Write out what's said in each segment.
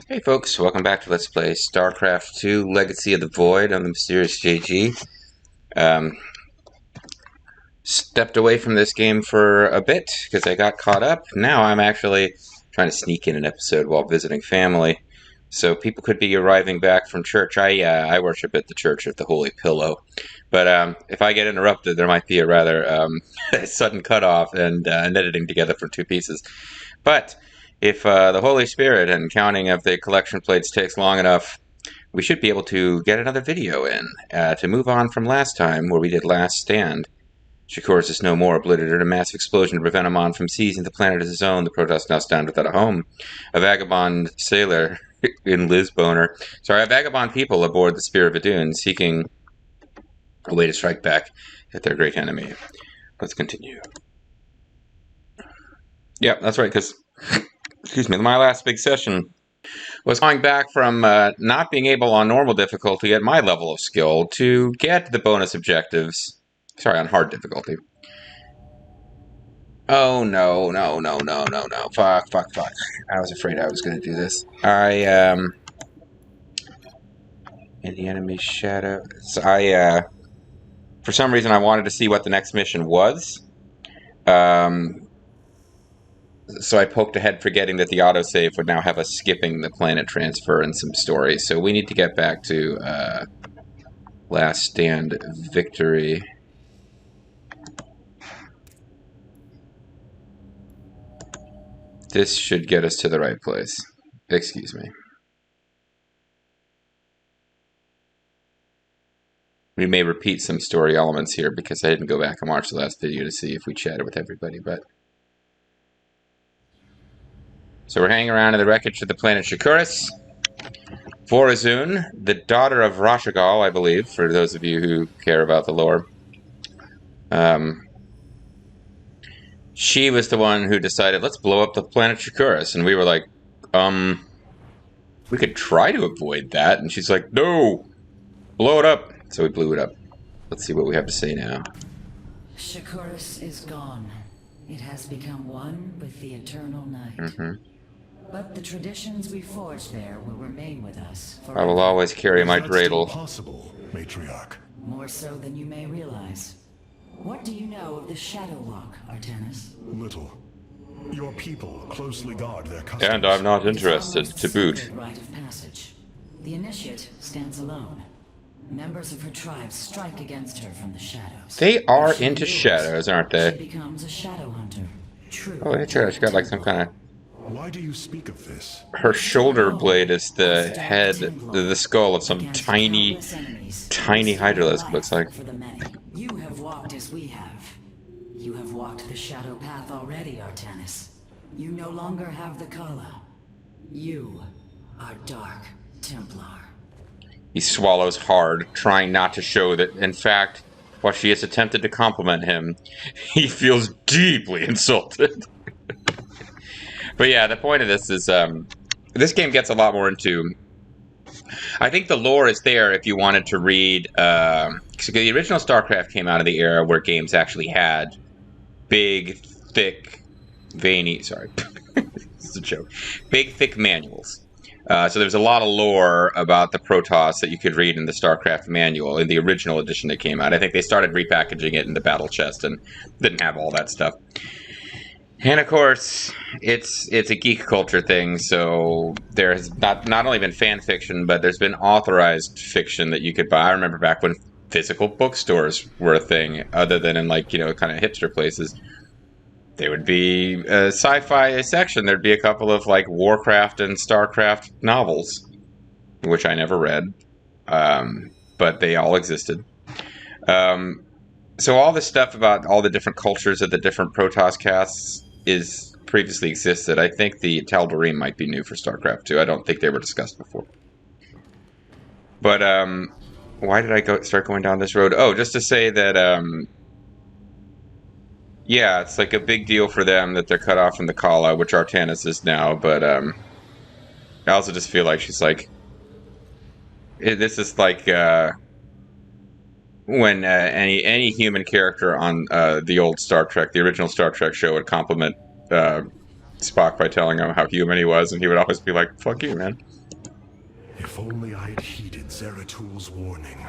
Hey folks, welcome back to Let's Play Starcraft 2 Legacy of the Void. I'm the Mysterious JG. Um, Stepped away from this game for a bit because I got caught up. Now I'm actually trying to sneak in an episode while visiting family. So people could be arriving back from church. I worship at the Church of the Holy Pillow. But if I get interrupted, there might be a rather sudden cutoff and an editing together from two pieces. But if the Holy Spirit and counting of the collection plates takes long enough, we should be able to get another video in to move on from last time where we did Last Stand. Shakur's is no more, obliterated a massive explosion to prevent Amon from seizing the planet as his own. The Protoss now stand without a home. A vagabond sailor in a vagabond people aboard the Spear of Adun seeking a way to strike back at their great enemy. Let's continue. Yeah, that's right, because, excuse me, my last big session was going back from not being able on normal difficulty at my level of skill to get the bonus objectives. Sorry, on hard difficulty. Oh, no. Fuck. I was afraid I was going to do this. In the enemy shadow. So for some reason, I wanted to see what the next mission was. So I poked ahead, forgetting that the autosave would now have us skipping the planet transfer and some stories. So we need to get back to Last Stand Victory. This should get us to the right place. Excuse me. We may repeat some story elements here because I didn't go back and watch the last video to see if we chatted with everybody, but... So we're hanging around in the wreckage of the planet Shakuris. Vorazun, the daughter of Rashagal, I believe, for those of you who care about the lore. She was the one who decided, let's blow up the planet Shakuris. And we were like, we could try to avoid that. And she's like, no, blow it up. So we blew it up. Let's see what we have to say now. Shakuris is gone. It has become one with the eternal night. But the traditions we forged there will remain with us forever. I will always carry my dreidel. Possible, matriarch. More so than you may realize. What do you know of the Shadow Walk, Artanis? Little. Your people closely guard their customs. And I'm not interested, to boot. Rite of passage. The initiate stands alone. Members of her tribe strike against her from the shadows. They are into shadows, aren't She they? becomes a shadow hunter. True. Oh, that's right. She's got like some kind of... Why do you speak of this? Her shoulder blade is the head, the skull of some tiny Hydralisk, looks like. You have walked as we have. You have walked the shadow path already, Artanis. You no longer have the Kala. You are Dark Templar. He swallows hard, trying not to show that, in fact, while she has attempted to compliment him, he feels deeply insulted. But yeah, the point of this is, this game gets a lot more into... I think the lore is there if you wanted to read... the original Starcraft came out of the era where games actually had big, thick, veiny... Sorry. This is a joke. Big, thick manuals. So there's a lot of lore about the Protoss that you could read in the Starcraft manual, in the original edition that came out. I think they started repackaging it in the battle chest and didn't have all that stuff. And of course, it's a geek culture thing, so there's not only been fan fiction, but there's been authorized fiction that you could buy. I remember back when physical bookstores were a thing, other than in, like, you know, kind of hipster places. There would be a sci-fi section. There'd be a couple of, like, Warcraft and Starcraft novels, which I never read, but they all existed. So all this stuff about all the different cultures of the different Protoss casts is previously existed. I think the Tal'Darim might be new for StarCraft 2. I don't think they were discussed before. But why did I start going down this road? Oh, just to say that yeah, it's like a big deal for them that they're cut off from the Kala, which Artanis is now. But I also just feel like she's like, this is like when any human character on the old Star Trek, the original Star Trek show, would compliment Spock by telling him how human he was, and he would always be like, "Fuck you, man." If only I had heeded Zeratul warning.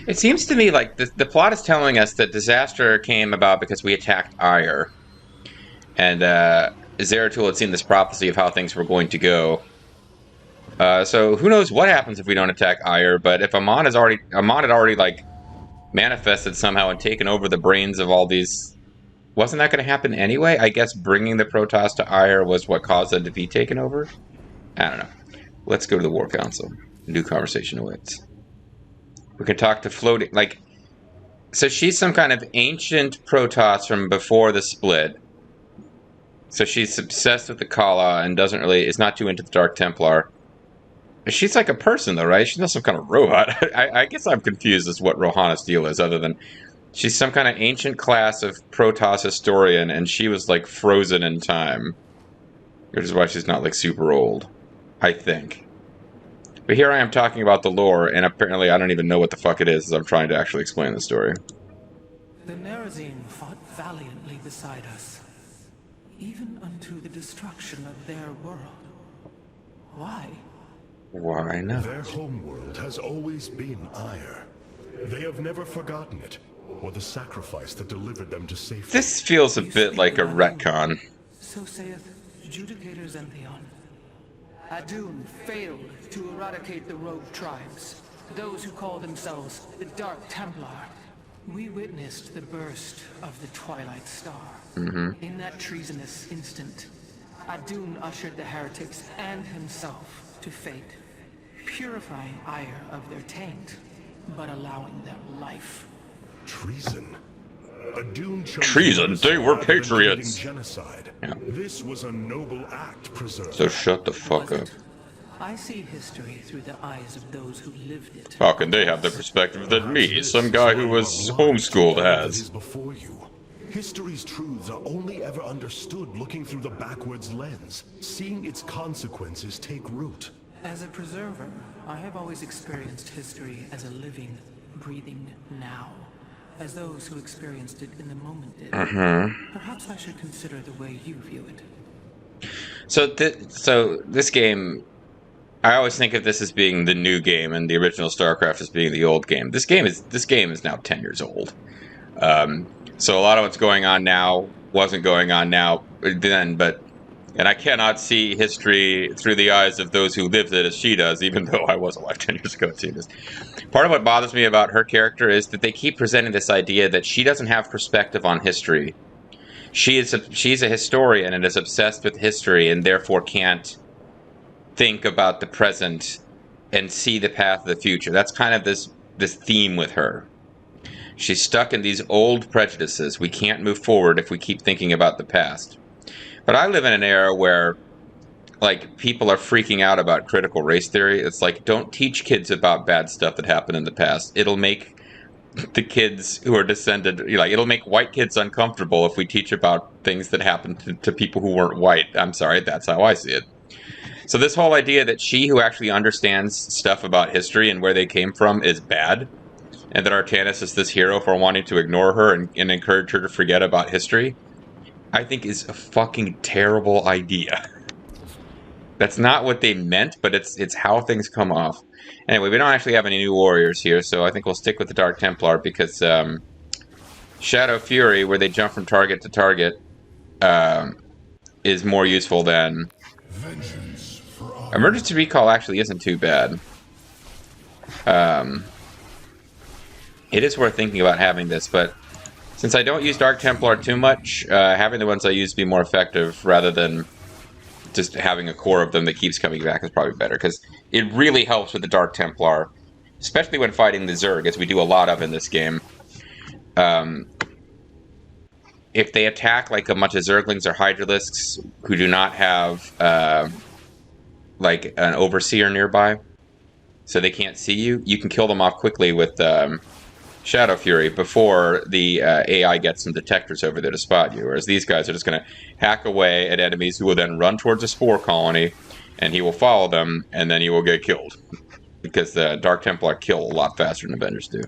It seems to me like the plot is telling us that disaster came about because we attacked Ire, and Zeratul had seen this prophecy of how things were going to go. So who knows what happens if we don't attack Ire? But if Amon had already like manifested somehow and taken over the brains of all these, wasn't that going to happen anyway? I guess bringing the Protoss to Ire was what caused them to be taken over. I don't know. Let's go to the War Council. New conversation awaits. We can talk to floating, like, so she's some kind of ancient Protoss from before the split. So she's obsessed with the Kala and is not too into the Dark Templar. She's like a person, though, right? She's not some kind of robot. I guess I'm confused as to what Rohana's deal is, other than she's some kind of ancient class of Protoss historian, and she was, like, frozen in time. Which is why she's not, like, super old. I think. But here I am talking about the lore, and apparently I don't even know what the fuck it is as I'm trying to actually explain the story. The Nerazine fought valiantly beside us, even unto the destruction of their world. Why? Why not? Their homeworld has always been Ire. They have never forgotten it, or the sacrifice that delivered them to safety. This feels a bit like a retcon. So saith Judicator Zentheon. Adun failed to eradicate the rogue tribes, those who call themselves the Dark Templar. We witnessed the burst of the Twilight Star. In that treasonous instant, Adun ushered the heretics and himself to fate, purifying Ire of their taint, but allowing them life. Treason. Adun chose Treason? They were rather than patriots. committing genocide. Yeah. This was a noble act, preserved. So shut the fuck up. I see history through the eyes of those who lived it. How can they have the perspective that me, some guy who was homeschooled, has? Before you. History's truths are only ever understood looking through the backwards lens, seeing its consequences take root. As a preserver, I have always experienced history as a living, breathing now, as those who experienced it in the moment did. Perhaps I should consider the way you view it. So this game, I always think of this as being the new game, and the original Starcraft as being the old game. This game is now 10 years old. So a lot of what's going on now wasn't going on now then, and I cannot see history through the eyes of those who lived it as she does, even though I was alive 10 years ago and seeing this. Part of what bothers me about her character is that they keep presenting this idea that she doesn't have perspective on history. She's a historian and is obsessed with history and therefore can't think about the present and see the path of the future. That's kind of this theme with her. She's stuck in these old prejudices. We can't move forward if we keep thinking about the past. But I live in an era where, like, people are freaking out about critical race theory. It's like, don't teach kids about bad stuff that happened in the past. It'll make the kids who are descended, it'll make white kids uncomfortable if we teach about things that happened to people who weren't white. I'm sorry, that's how I see it. So this whole idea that she who actually understands stuff about history and where they came from is bad, and that Artanis is this hero for wanting to ignore her and encourage her to forget about history, I think is a fucking terrible idea. That's not what they meant, but it's how things come off. Anyway, we don't actually have any new warriors here, so I think we'll stick with the Dark Templar, because Shadow Fury, where they jump from target to target, is more useful than... Emergency Recall actually isn't too bad. It is worth thinking about having this, but since I don't use Dark Templar too much, having the ones I use be more effective rather than just having a core of them that keeps coming back is probably better, because it really helps with the Dark Templar, especially when fighting the Zerg, as we do a lot of in this game. If they attack like a bunch of Zerglings or Hydralisks who do not have like an Overseer nearby, so they can't see you, you can kill them off quickly with Shadow Fury before the AI gets some detectors over there to spot you. Whereas these guys are just going to hack away at enemies who will then run towards a spore colony, and he will follow them, and then he will get killed. Because the Dark Templar kill a lot faster than Avengers do.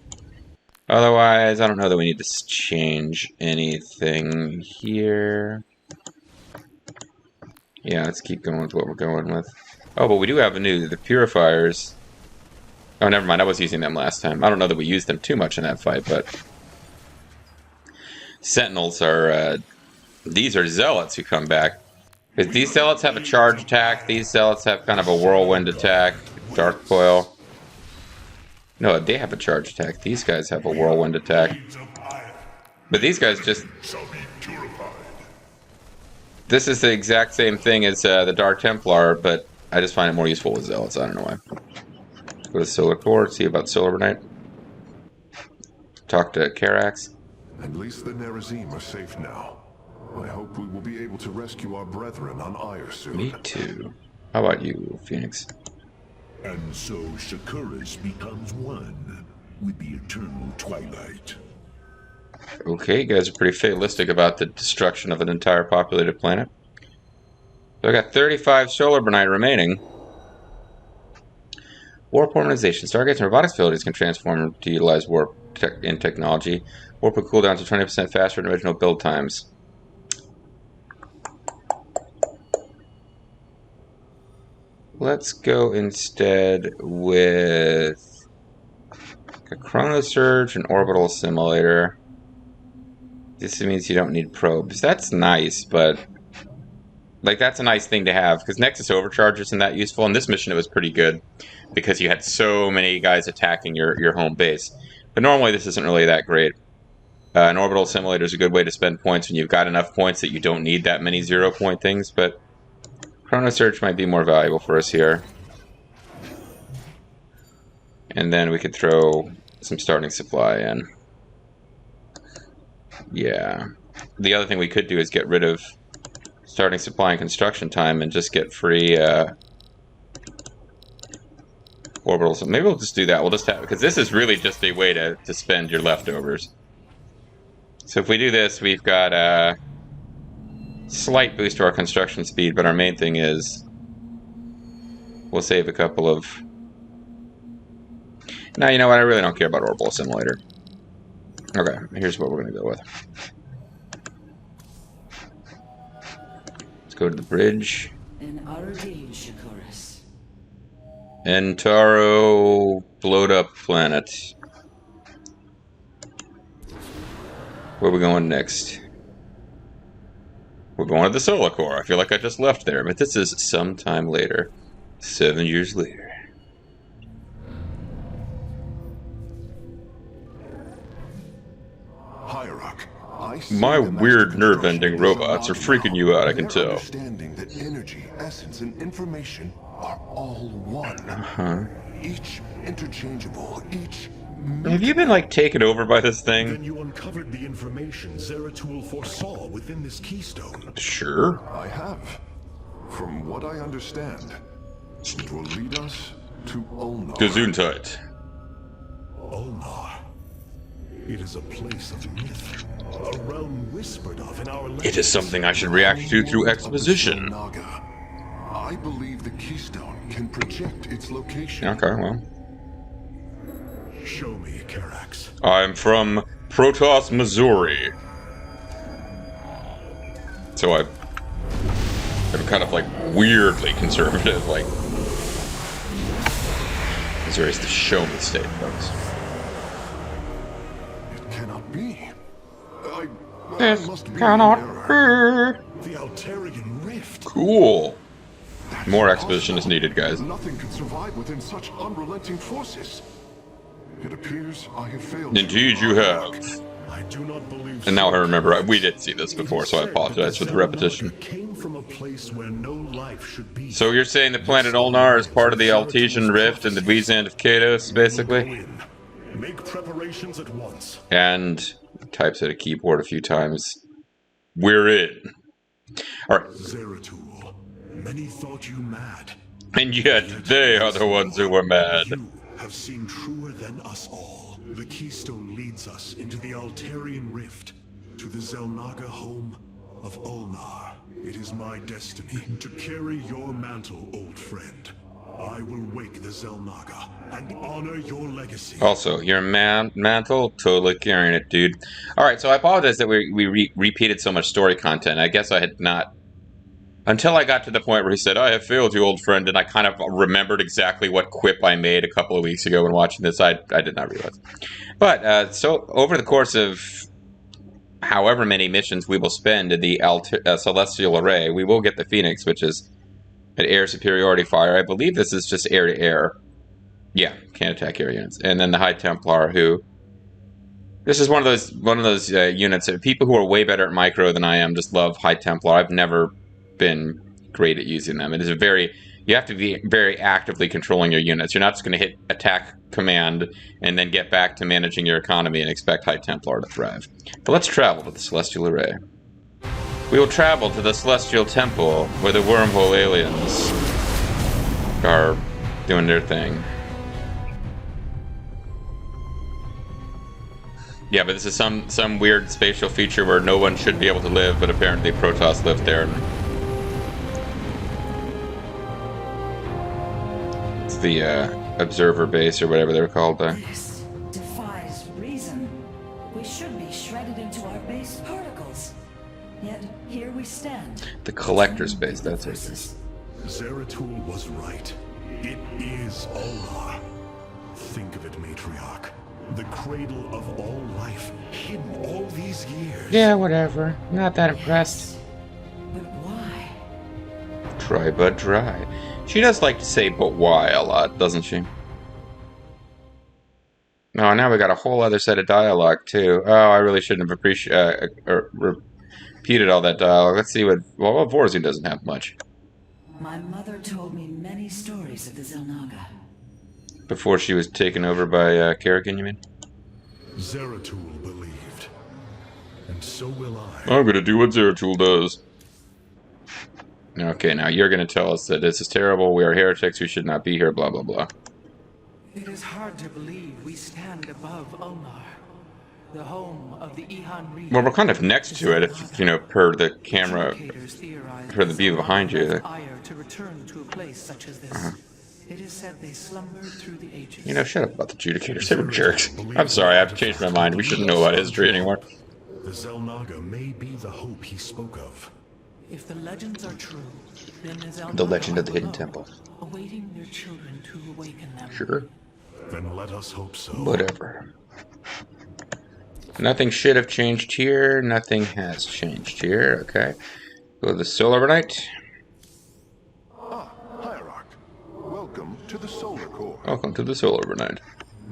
Otherwise, I don't know that we need to change anything here. Yeah, let's keep going with what we're going with. Oh, but we do have the purifiers. Oh, never mind. I was using them last time. I don't know that we used them too much in that fight, but Sentinels are. These are zealots who come back. Because these zealots have a charge attack. These zealots have kind of a whirlwind attack. Dark coil. No, they have a charge attack. These guys have a whirlwind attack. But these guys just... This is the exact same thing as the Dark Templar, but I just find it more useful with zealots. I don't know why. Go to Solar Core, see about Solar Knight. Talk to Karax. At least the Nerazim are safe now. I hope we will be able to rescue our brethren on Ire soon. Me too. How about you, Phoenix? And so Shakuras becomes one with the eternal twilight. Okay, you guys are pretty fatalistic about the destruction of an entire populated planet. So I got 35 Solar Knight remaining. Warp organization. Stargates and robotics facilities can transform to utilize warp in technology. Warp will cool down to 20% faster than original build times. Let's go instead with a chronosurge and orbital assimilator. This means you don't need probes. That's nice, but like that's a nice thing to have because Nexus Overcharge isn't that useful. In this mission, it was pretty good because you had so many guys attacking your home base. But normally, this isn't really that great. An orbital assimilator is a good way to spend points when you've got enough points that you don't need that many 0-point things, but chronosurge might be more valuable for us here. And then we could throw some starting supply in. Yeah. The other thing we could do is get rid of starting supply and construction time and just get free orbitals. Maybe we'll just do that. We'll just have, because this is really just a way to spend your leftovers. So if we do this, we've got a slight boost to our construction speed, but our main thing is we'll save a couple of... Now, you know what? I really don't care about orbital assimilator. Okay, here's what we're going to go with. Let's go to the bridge. Entaro, blowed up planet. Where are we going next? We're going to the Solar Core. I feel like I just left there, but this is sometime later. 7 years later. My weird nerve-ending robots are freaking you out, I can tell. Understanding that energy, essence, and information are all one. Each interchangeable, each... Have you been, like, taken over by this thing? Then you uncovered the information Zeratul foresaw within this keystone. Sure. I have. From what I understand, it will lead us to Ulnar. Gesundheit. Ulnar. It is a place of myth. A realm whispered of in our legends. It is something I should react to through exposition. I believe the keystone can project its location. Okay, well. Show me, Karax. I'm from Protoss, Missouri. So I'm kind of like weirdly conservative, like Missouri's the show me state, folks. It cannot be. This must be cannot be. The Altarian Rift. Cool. More exposition is needed, guys. Nothing can survive within such unrelenting forces. It appears I have failed. Indeed you have. I do not believe And now I remember, we did see this before, so I apologize for the repetition. Came from a place where no life should be. So you're saying the planet Ulnar is part of the Altesian Rift and the Weezand of Kados, basically? Make preparations at once. And types at a keyboard a few times. We're in. Alright. Zeratul, many thought you mad. And yet, they are the ones who were mad. You have seen truer than us all. The keystone leads us into the Altarian Rift, to the Zelnaga home of Ulnar. It is my destiny to carry your mantle, old friend. I will wake the Zelnaga and honor your legacy. Also, your mantle, totally carrying it, dude. Alright, so I apologize that we repeated so much story content. I guess I had not Until I got to the point where he said, "I have failed you, old friend," and I kind of remembered exactly what quip I made a couple of weeks ago when watching this. I did not realize. But so over the course of however many missions we will spend in the Celestial Array, we will get the Phoenix, which is an air superiority fire. I believe this is just air to air. Yeah, can't attack air units. And then the High Templar, who this is one of those units that people who are way better at micro than I am just love High Templar. I've never been great at using them. It is you have to be very actively controlling your units. You're not just going to hit attack command and then get back to managing your economy and expect High Templar to thrive. But let's travel to the Celestial Array. We will travel to the Celestial Temple where the wormhole aliens are doing their thing. Yeah, but this is some weird spatial feature where no one should be able to live, but apparently Protoss live there. It's the observer base or whatever they're called. This defies reason. We should be shredded into our base particles. Yet here we stand. The collector's base, that's what it is. Zeratul was right. It is Ulnar. Think of it, Matriarch. The cradle of all life, hidden all these years. Yeah, whatever. Not that impressed. But why? Try but dry. She does like to say "but why" a lot, doesn't she? Oh, now we got a whole other set of dialogue too. Oh, I really shouldn't have repeated all that dialogue. Let's see what. Well, Vorzi doesn't have much. My mother told me many stories of the Zelnaga. Before she was taken over by Kerrigan, you mean? Zeratul believed. And so will I. I'm gonna do what Zeratul does. Okay, now you're gonna tell us that this is terrible, we are heretics, we should not be here, blah blah blah. It is hard to believe we stand above Ulnar, the home of the Ihan region. Well, we're kind of next to it, if you know, per the camera, per the view behind you. To return to a place such as this. It is said they slumbered through the ages. You know, shut up about the Judicators. They were jerks. I'm sorry, I've changed my mind. We shouldn't know about history anymore. The Zelnaga may be the hope he spoke of. If the legends are true, then the Zelnaga The legend of the are Hidden below, Temple. awaiting their children to awaken them. Sure. Then let us hope so. Whatever. Nothing should have changed here. Nothing has changed here. Okay. Go to the Solar Night. Welcome to the Solar Core. Welcome to the Solar Night.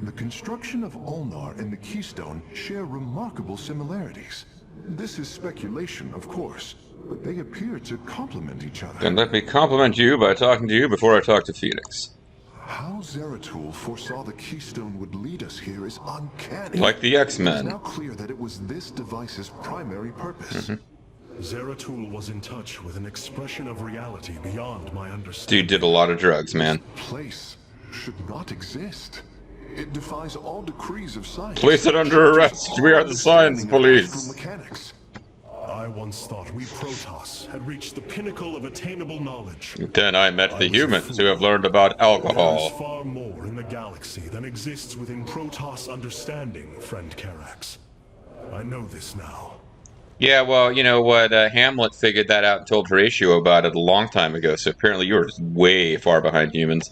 The construction of Ulnar and the Keystone share remarkable similarities. This is speculation, of course, but they appear to complement each other. Then let me compliment you by talking to you before I talk to Phoenix. How Zeratul foresaw the Keystone would lead us here is uncanny. Like the It is X-Men. now clear that it was this device's primary purpose. Zeratul was in touch with an expression of reality beyond my understanding. Dude did a lot of drugs, man. Place should not exist. It defies all decrees of science. Place it under arrest. We are the science police. Mechanics. I once thought we Protoss had reached the pinnacle of attainable knowledge. Then I met the humans who have learned about There is alcohol. far more in the galaxy than exists within Protoss understanding, friend Karax. I know this now. Yeah, well, you know what? Hamlet figured that out and told Horatio about it a long time ago, so apparently you're just way far behind humans.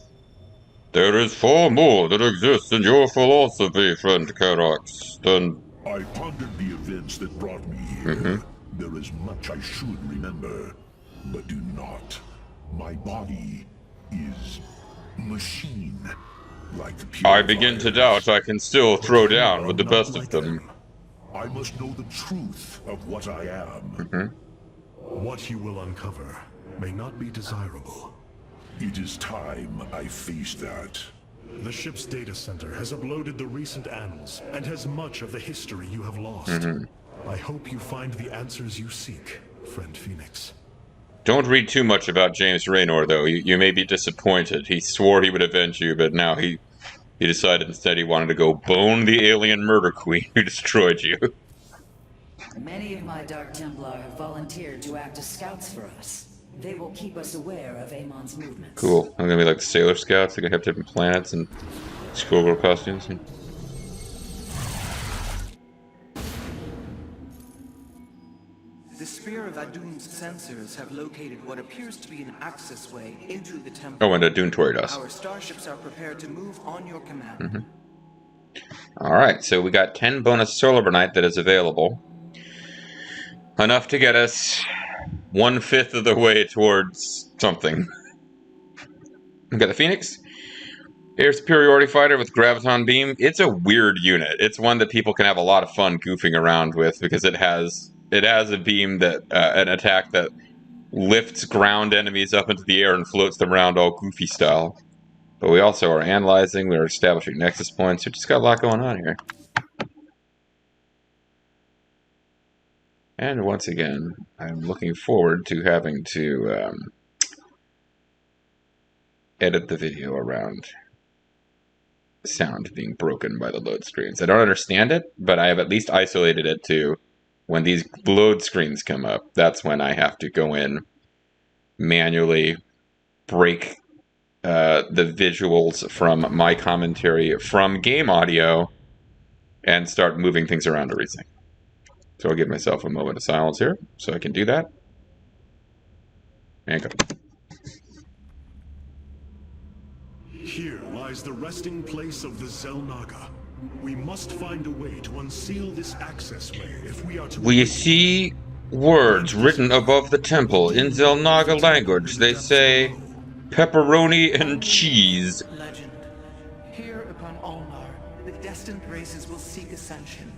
There is far more that exists in your philosophy, friend Karax, than... I pondered the events that brought me here. There is much I should remember, but do not. My body is machine, like the I begin to doubt I can still throw down with the best of them. I must know the truth of what I am. What you will uncover may not be desirable. It is time I face that. The ship's data center has uploaded the recent annals and has much of the history you have lost. I hope you find the answers you seek, friend Phoenix. Don't read too much about James Raynor, though. You may be disappointed. He swore he would avenge you, but now he decided instead he wanted to go bone the alien murder queen who destroyed you. Many of my Dark Templar have volunteered to act as scouts for us. They will keep us aware of Amon's movements. Cool. I'm gonna be like the Sailor Scouts. They're gonna have different planets and schoolgirl costumes. The Spear of Adun's sensors have located what appears to be an access way into the temple. Oh, and Adun Tori does. Our starships are prepared to move on your command. Alright, so we got 10 bonus solar burnite that is available. Enough to get us 1/5 of the way towards something. We got the Phoenix. Air superiority fighter with graviton beam. It's a weird unit. It's one that people can have a lot of fun goofing around with because it has a beam that an attack that lifts ground enemies up into the air and floats them around all goofy style. But we also are analyzing. We're establishing nexus points. We just got a lot going on here. And once again, I'm looking forward to having to edit the video around sound being broken by the load screens. I don't understand it, but I have at least isolated it to when these load screens come up. That's when I have to go in, manually break the visuals from my commentary from game audio and start moving things around everything. So I'll give myself a moment of silence here so I can do that. And go. Here lies the resting place of the Xel'Naga. We must find a way to unseal this access way if we are to... We see words written above the temple in Xel'Naga language. They say pepperoni and cheese. Legend. Here upon Ulnar, the destined races will seek ascension.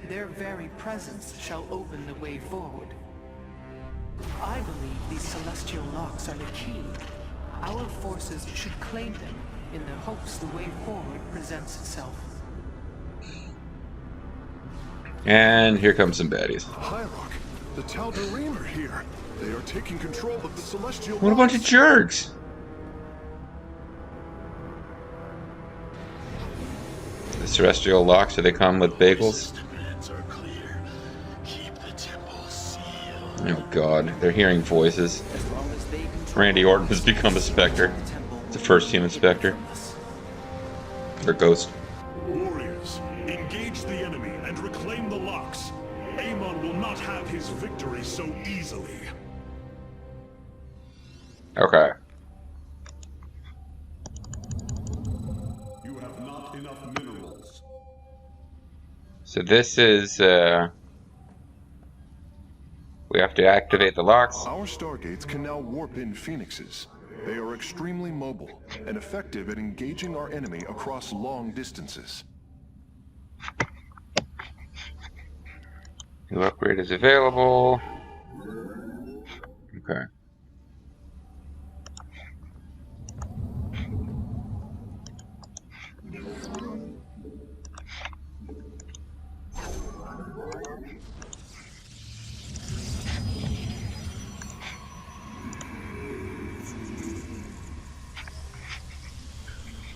Their very presence shall open the way forward. I believe these celestial locks are the key. Our forces should claim them in the hopes the way forward presents itself. And here comes some baddies. Hierarch, the Tal'Darim are here. They are taking control of the celestial. What a bunch of jerks! The celestial locks, do they come with bagels? Oh god, they're hearing voices. Randy Orton has become a Spectre. It's the first human Spectre. Or Ghost. Warriors, engage the enemy and reclaim the locks. Amon will not have his victory so easily. Okay. You have not enough minerals. So this is, we have to activate the locks. Our stargates can now warp in phoenixes. They are extremely mobile and effective at engaging our enemy across long distances. New upgrade is available. Okay.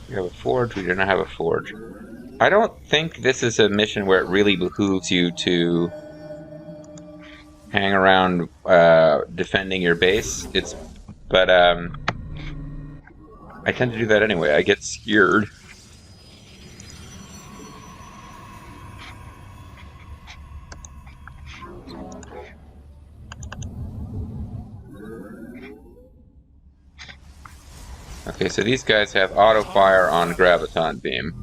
We have a forge, we do not have a forge. I don't think this is a mission where it really behooves you to hang around defending your base. But I tend to do that anyway. I get scared. Okay, so these guys have auto fire on graviton beam.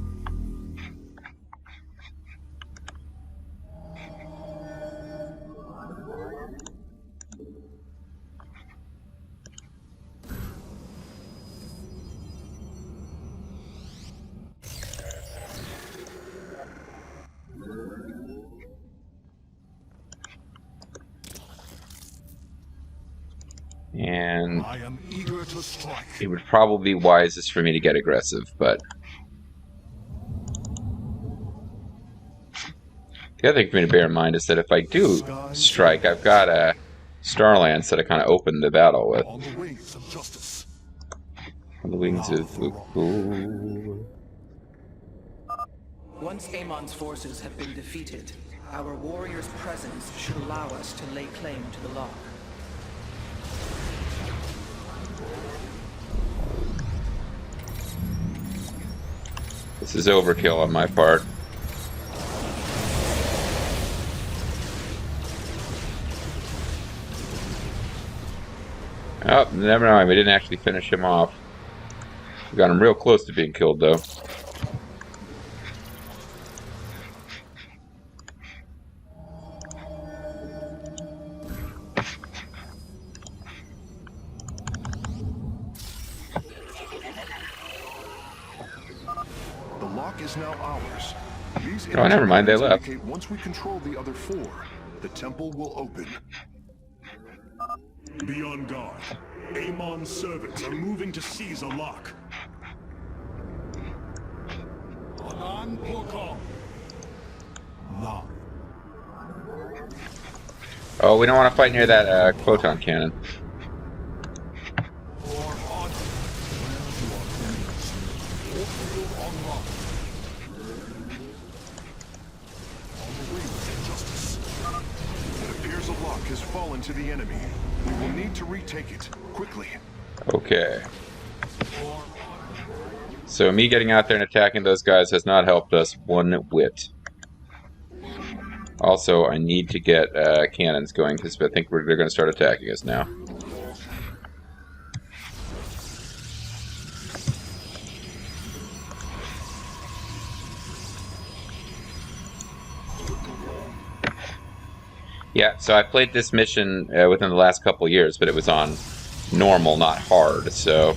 And I am eager to strike. it would probably be wisest for me to get aggressive, but the other thing for me to bear in mind is that if I do strike, I've got a Starlance that I kind of opened the battle with. On the wings of justice. On the wings of Ooh. Once Amon's forces have been defeated, our warrior's presence should allow us to lay claim to the lock. This is overkill on my part. never mind. We didn't actually finish him off. We got him real close to being killed, though. The lock is now ours. These Oh, never mind. They left. indicate once we control the other 4, the temple will open. Be on guard. Amon's servants are moving to seize a lock. Oh, we don't want to fight near that photon cannon. It appears a lock has fallen to the enemy. We will need to retake it, quickly. Okay. So me getting out there and attacking those guys has not helped us one whit. Also, I need to get cannons going because I think they're going to start attacking us now. Yeah, so I played this mission within the last couple years, but it was on normal, not hard, so...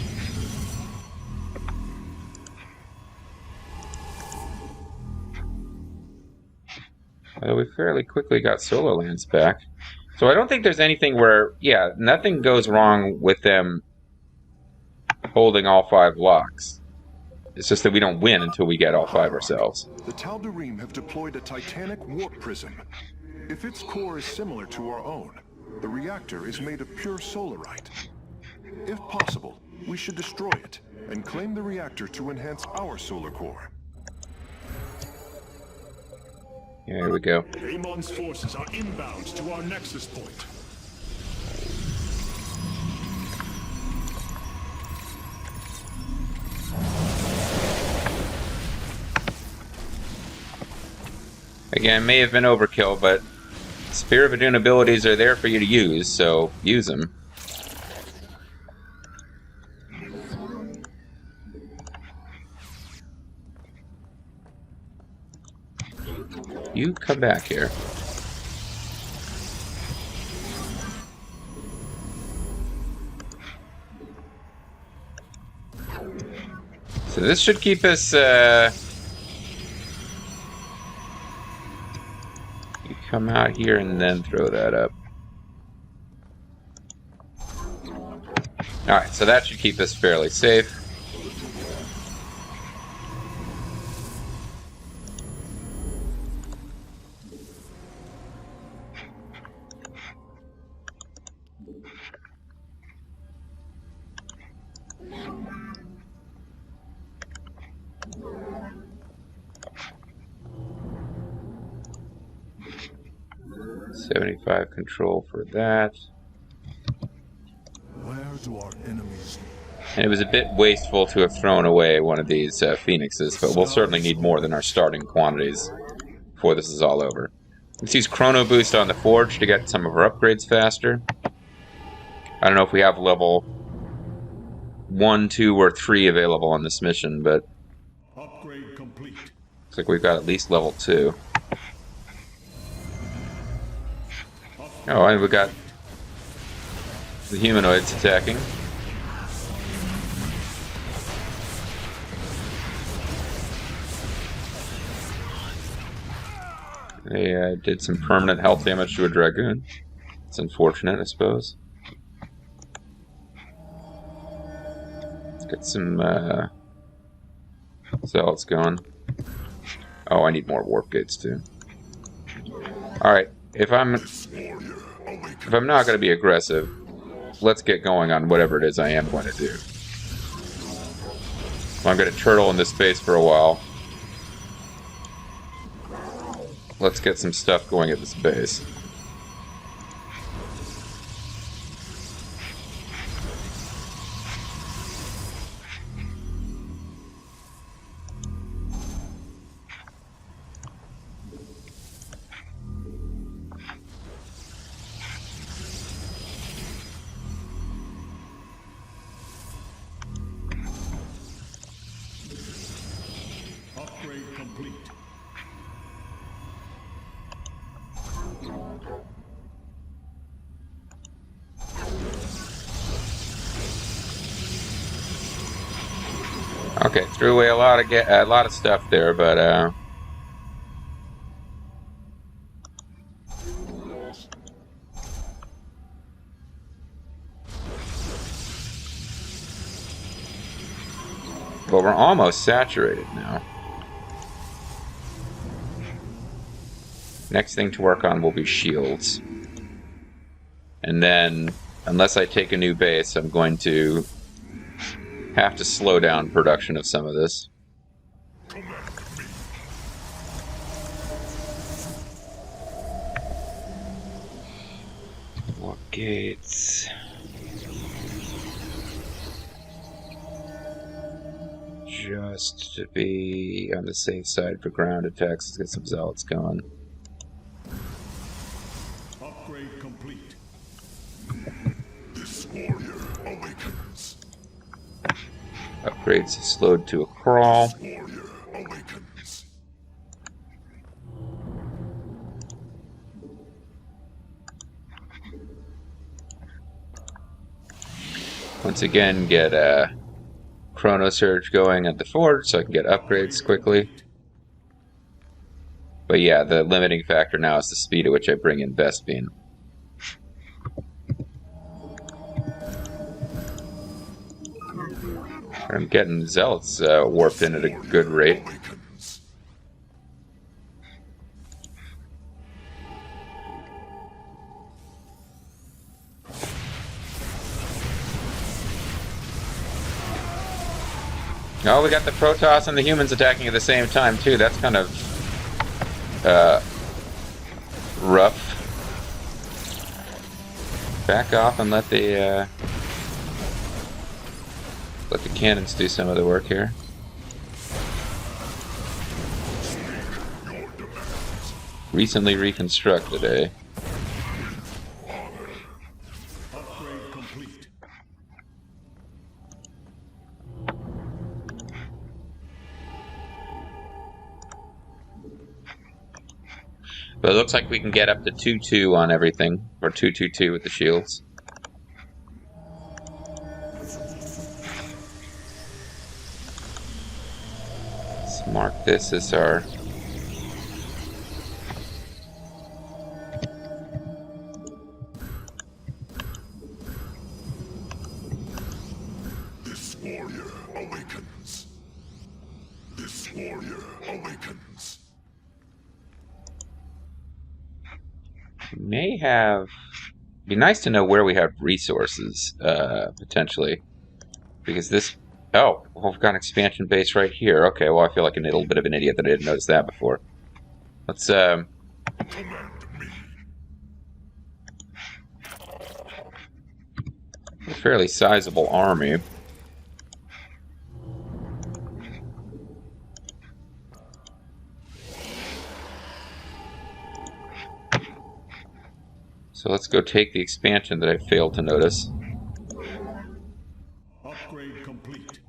we fairly quickly got Solar Lands back. So I don't think there's anything where... Yeah, nothing goes wrong with them holding all 5 locks. It's just that we don't win until we get all 5 ourselves. The Tal'Darim have deployed a titanic warp prism. If its core is similar to our own, the reactor is made of pure solarite. If possible, we should destroy it and claim the reactor to enhance our solar core. Here we go. Amon's forces are inbound to our nexus point. Again, may have been overkill, but Spear of Adun abilities are there for you to use, so use them. You come back here. So this should keep us, you come out here and then throw that up. Alright, so that should keep us fairly safe. .75 control for that. Where do our enemies? And it was a bit wasteful to have thrown away one of these phoenixes, but we'll certainly need more than our starting quantities before this is all over. Let's use Chrono Boost on the Forge to get some of our upgrades faster. I don't know if we have level 1, 2, or 3 available on this mission, but Upgrade complete. looks like we've got at least level 2. Oh, and we got the humanoids attacking. They did some permanent health damage to a Dragoon. It's unfortunate, I suppose. Let's get some zealots going. Oh, I need more warp gates too. Alright, if I'm not going to be aggressive, let's get going on whatever it is I am going to do. I'm going to turtle in this space for a while. Let's get some stuff going at this base. complete. Okay, threw away a lot of stuff there, but but we're almost saturated now. Next thing to work on will be shields. And then, unless I take a new base, I'm going to have to slow down production of some of this. What gates? Just to be on the safe side for ground attacks, let's get some zealots going. Upgrade complete. This warrior awakens. Upgrades slowed to a crawl. This warrior awakens. Once again, get a Chrono Surge going at the fort so I can get upgrades quickly. But yeah, the limiting factor now is the speed at which I bring in Vespene. I'm getting Zealots warped in at a good rate. Oh, we got the Protoss and the humans attacking at the same time, too. That's kind of rough. Back off and let the cannons do some of the work here. Recently reconstructed, eh? Upgrade complete. But it looks like we can get up to 2-2 on everything, or 2-2-2 with the shields. Let's mark this as our... This warrior awakens. This warrior awakens. May have... Be nice to know where we have resources, potentially. Because this... Oh, well, we've got an expansion base right here. Okay, well, I feel like a little bit of an idiot that I didn't notice that before. Let's, Command me. a fairly sizable army. So let's go take the expansion that I failed to notice. Upgrade complete.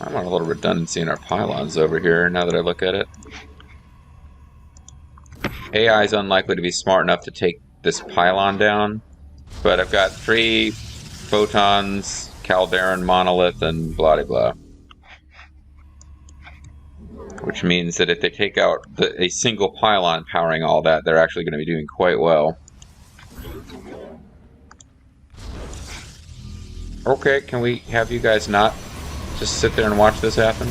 I want a little redundancy in our pylons over here, now that I look at it. AI is unlikely to be smart enough to take this pylon down, but I've got 3 photons, Calderon, Monolith, and blah blah. Which means that if they take out a single pylon powering all that, they're actually going to be doing quite well. Okay, can we have you guys not just sit there and watch this happen?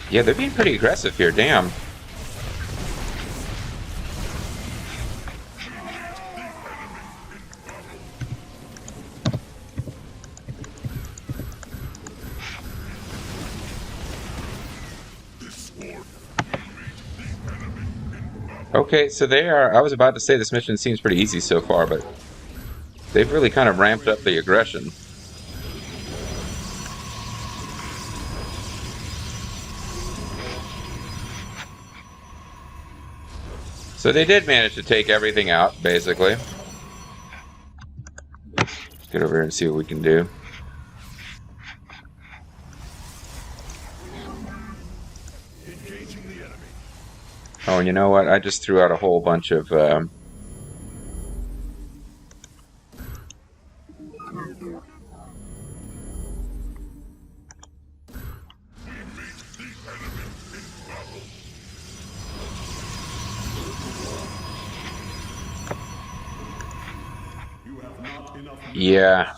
Yeah, they're being pretty aggressive here, damn. Okay, so they are... I was about to say this mission seems pretty easy so far, but they've really kind of ramped up the aggression. So they did manage to take everything out, basically. Let's get over here and see what we can do. Oh, and you know what? I just threw out a whole bunch of... Yeah,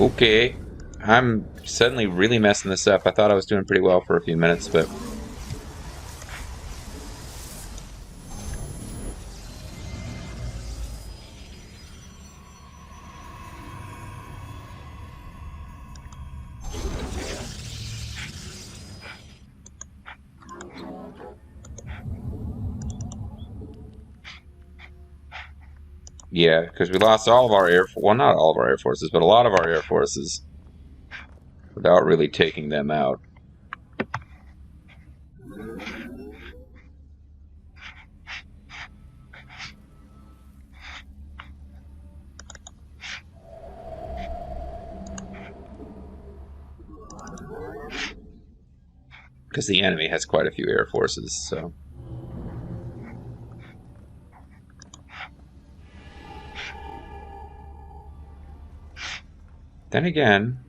Okay, I'm suddenly really messing this up. I thought I was doing pretty well for a few minutes, but... Yeah, because we lost all of our well, not all of our air forces, but a lot of our air forces without really taking them out. Because the enemy has quite a few air forces, so... Then again...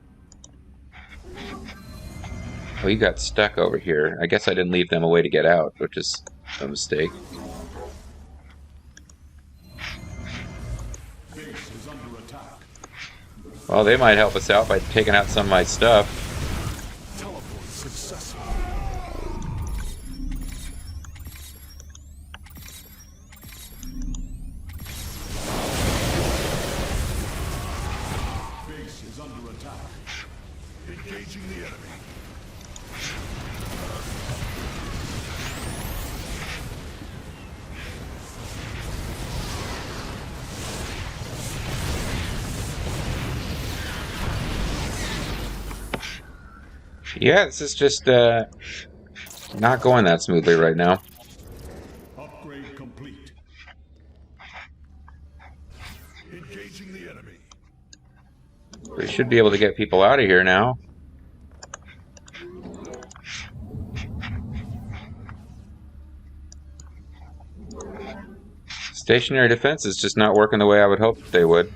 Oh, you got stuck over here. I guess I didn't leave them a way to get out, which is a mistake. Well, they might help us out by taking out some of my stuff. Yeah, this is just not going that smoothly right now. Upgrade complete. Engaging the enemy. We should be able to get people out of here now. Stationary defense is just not working the way I would hope they would.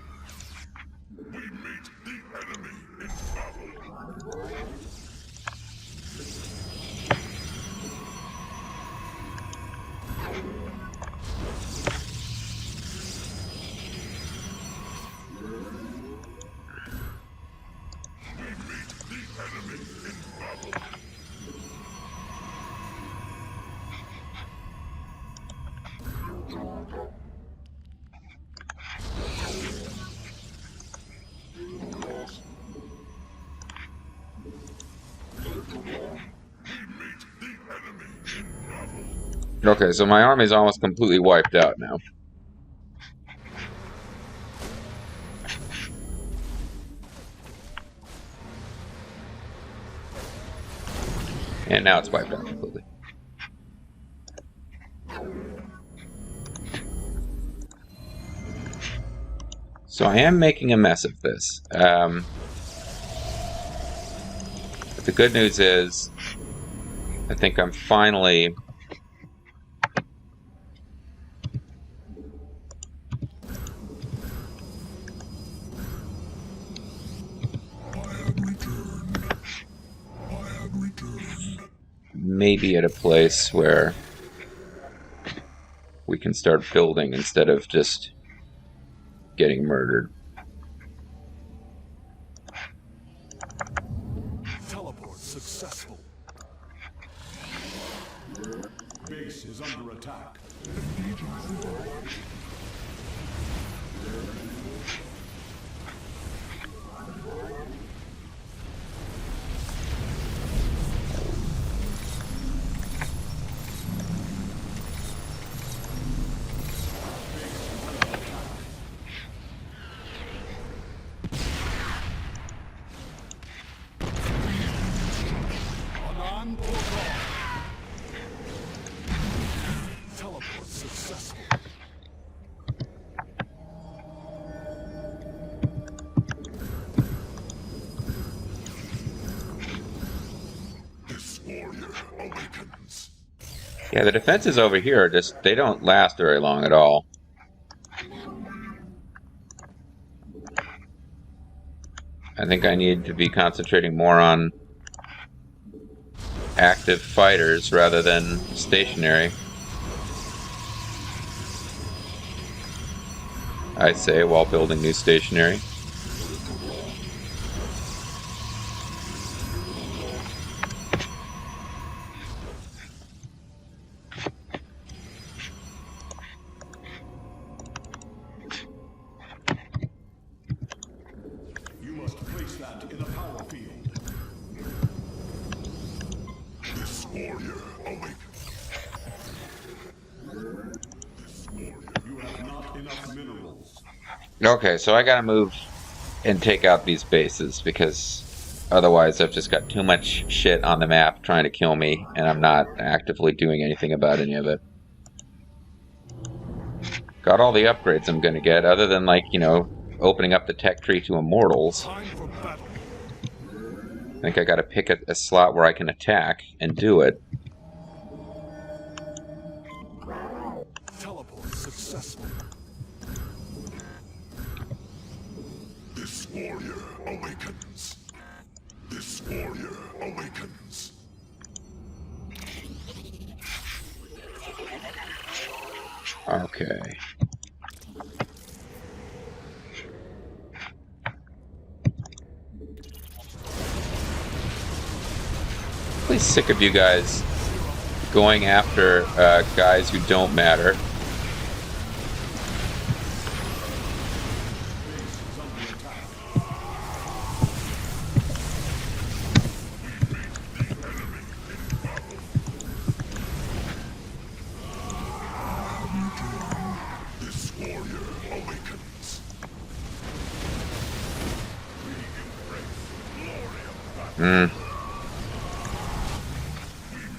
Okay, so my army is almost completely wiped out now. And now it's wiped out completely. So I am making a mess of this. But the good news is, I think I'm finally... maybe at a place where we can start building instead of just getting murdered. Teleport successful. Base is under attack. Yeah, the defenses over here are just, they don't last very long at all. I think I need to be concentrating more on active fighters rather than stationary. I say, while building new stationary. You must place that in a power field. This warrior awakens. This warrior, you have not enough minerals. Okay, so I gotta move and take out these bases, because otherwise I've just got too much shit on the map trying to kill me, and I'm not actively doing anything about any of it. Got all the upgrades I'm gonna get, other than, like, you know, opening up the tech tree to immortals. Time for battle. I think I gotta pick a slot where I can attack and do it. Teleport successful. This warrior awakens. This warrior awakens. Okay. Really sick of you guys going after guys who don't matter. This warrior awakens.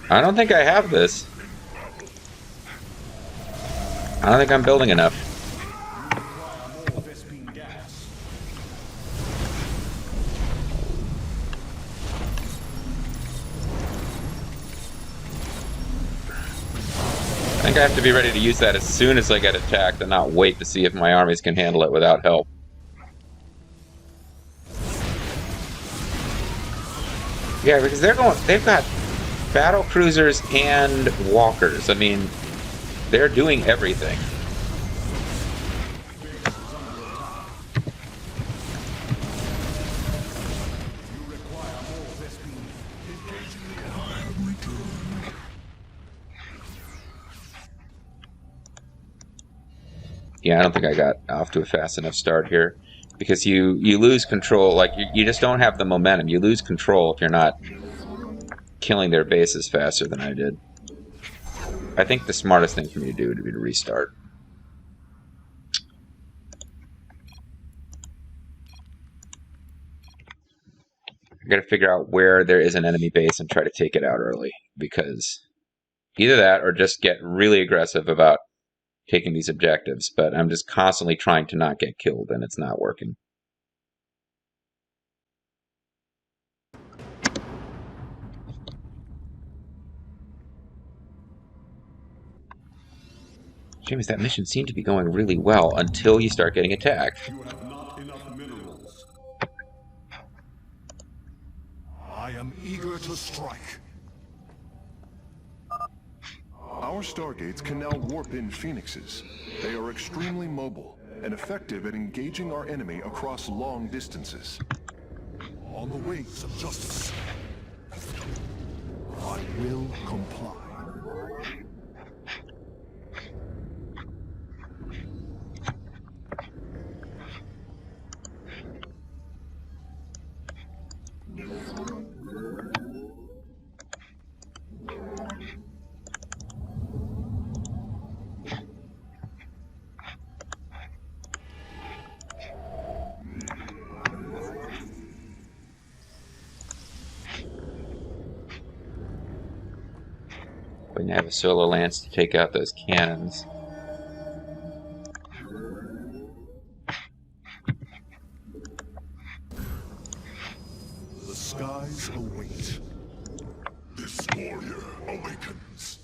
I don't think I have this. I don't think I'm building enough. I think I have to be ready to use that as soon as I get attacked and not wait to see if my armies can handle it without help. Yeah, because they've got battle cruisers and walkers. I mean, they're doing everything. Yeah, I don't think I got off to a fast enough start here, because you lose control. Like, you just don't have the momentum. You lose control if you're not killing their bases faster than I did. I think the smartest thing for me to do would be to restart. I gotta figure out where there is an enemy base and try to take it out early, because either that or just get really aggressive about taking these objectives, but I'm just constantly trying to not get killed, and it's not working. James, that mission seemed to be going really well until you start getting attacked. You have not enough minerals. I am eager to strike. Our stargates can now warp in phoenixes. They are extremely mobile and effective at engaging our enemy across long distances. On the wings of justice. I will comply. Going to have a solar lance to take out those cannons. The skies await. This warrior awakens.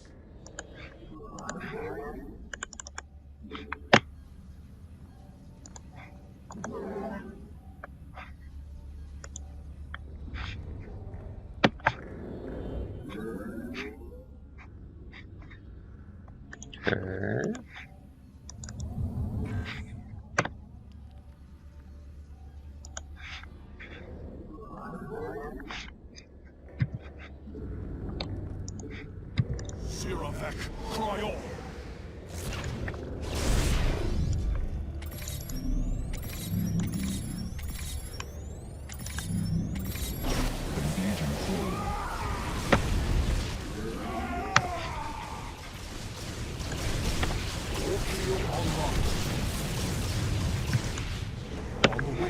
area? Siravek, cry on!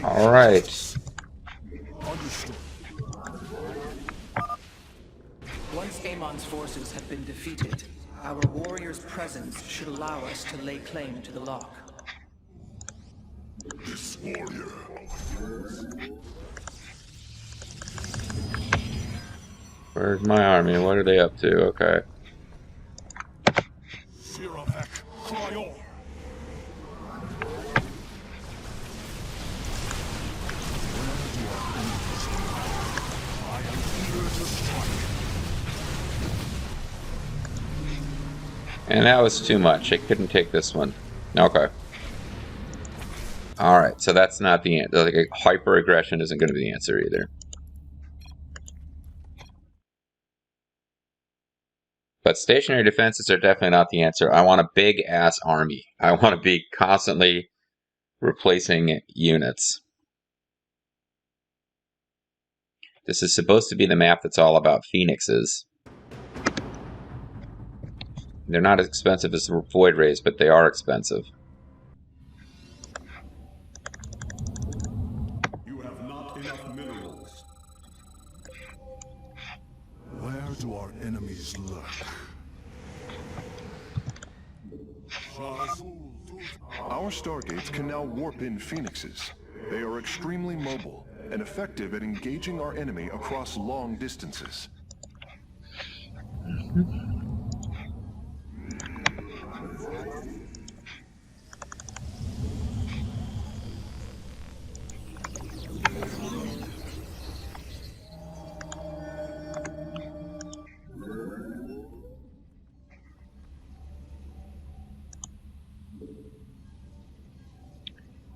All right. Understood. Once Amon's forces have been defeated, our warrior's presence should allow us to lay claim to the lock. This warrior. Where's my army? What are they up to? Okay. Siravek, cry on! I am eager to strike. And that was too much. I couldn't take this one. Okay. Alright, so that's not the answer. Like, hyper-aggression isn't going to be the answer either. But stationary defenses are definitely not the answer. I want a big-ass army. I want to be constantly replacing units. This is supposed to be the map that's all about phoenixes. They're not as expensive as the Void Rays, but they are expensive. You have not enough minerals. Where do our enemies lurk? Our stargates can now warp in phoenixes. They are extremely mobile and effective at engaging our enemy across long distances.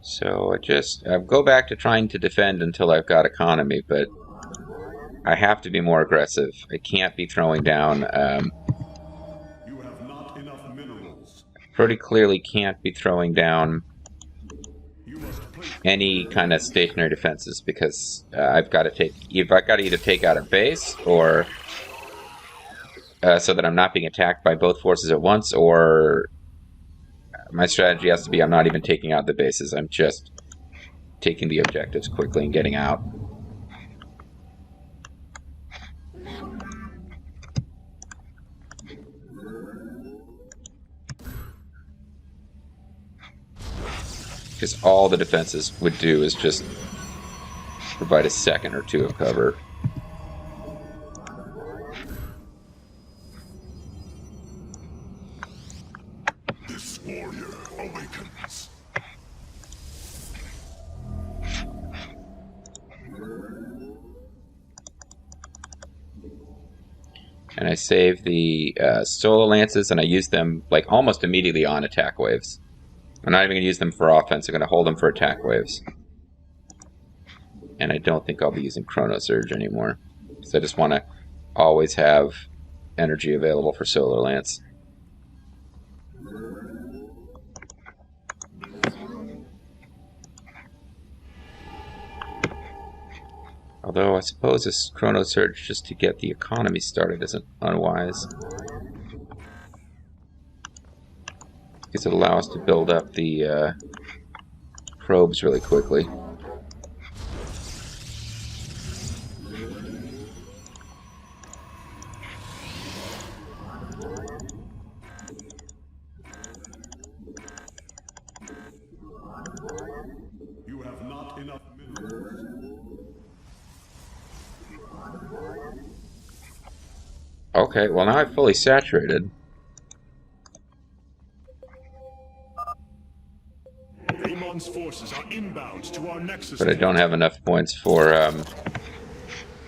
So I go back to trying to defend until I've got economy, but I have to be more aggressive. I can't be throwing down. You have not enough minerals. Pretty clearly can't be throwing down You must place any kind of stationary defenses because I've got to either take out a base or so that I'm not being attacked by both forces at once, or my strategy has to be I'm not even taking out the bases. I'm just taking the objectives quickly and getting out. Because all the defenses would do is just provide a second or two of cover. this warrior awakens. And I save the solar lances, and I use them like almost immediately on attack waves. I'm not even going to use them for offense. I'm going to hold them for attack waves. And I don't think I'll be using Chrono Surge anymore. Because I just want to always have energy available for Solar Lance. Although I suppose this Chrono Surge just to get the economy started isn't unwise. Because it'll allow us to build up the probes really quickly. You have not enough minerals. Okay, well now I've fully saturated. Amon's forces are inbound to our nexus. But I don't have enough points for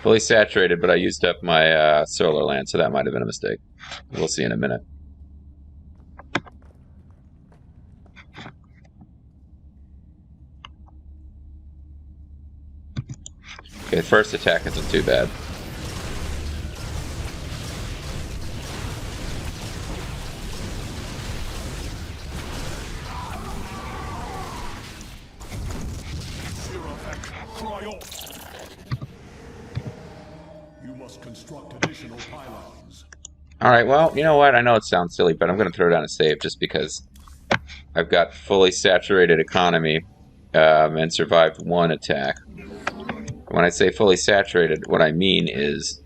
fully saturated, but I used up my solar land, so that might have been a mistake. We'll see in a minute. Okay, first attack isn't too bad. You must construct additional pylons. Alright, well, you know what? I know it sounds silly, but I'm going to throw down a save just because I've got fully saturated economy and survived one attack. When I say fully saturated, what I mean is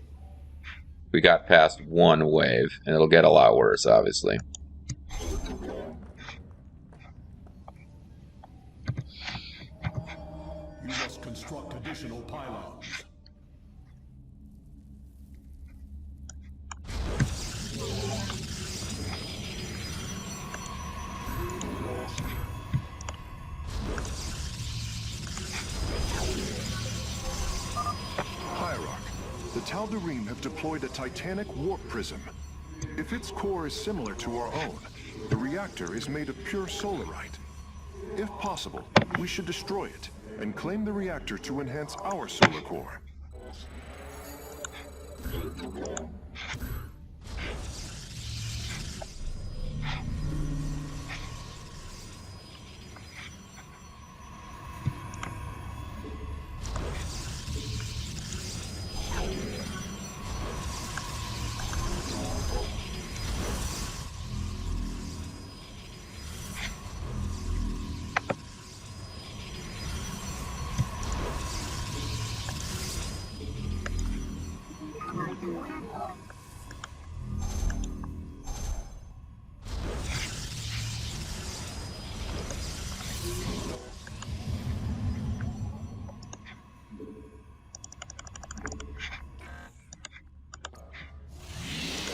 we got past one wave, and it'll get a lot worse, obviously. You must construct additional pylons. Hierarch, the Tal'Darim have deployed a titanic warp prism. If its core is similar to our own, the reactor is made of pure solarite. If possible, we should destroy it and claim the reactor to enhance our solar core.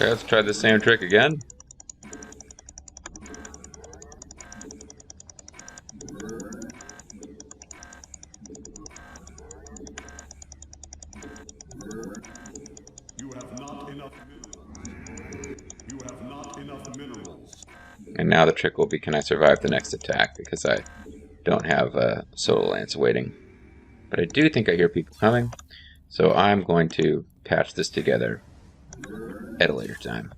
Okay, let's try the same trick again. You have not enough minerals. You have not enough minerals. And now the trick will be, can I survive the next attack? Because I don't have a Solar Lance waiting. But I do think I hear people coming. So I'm going to patch this together at a later time.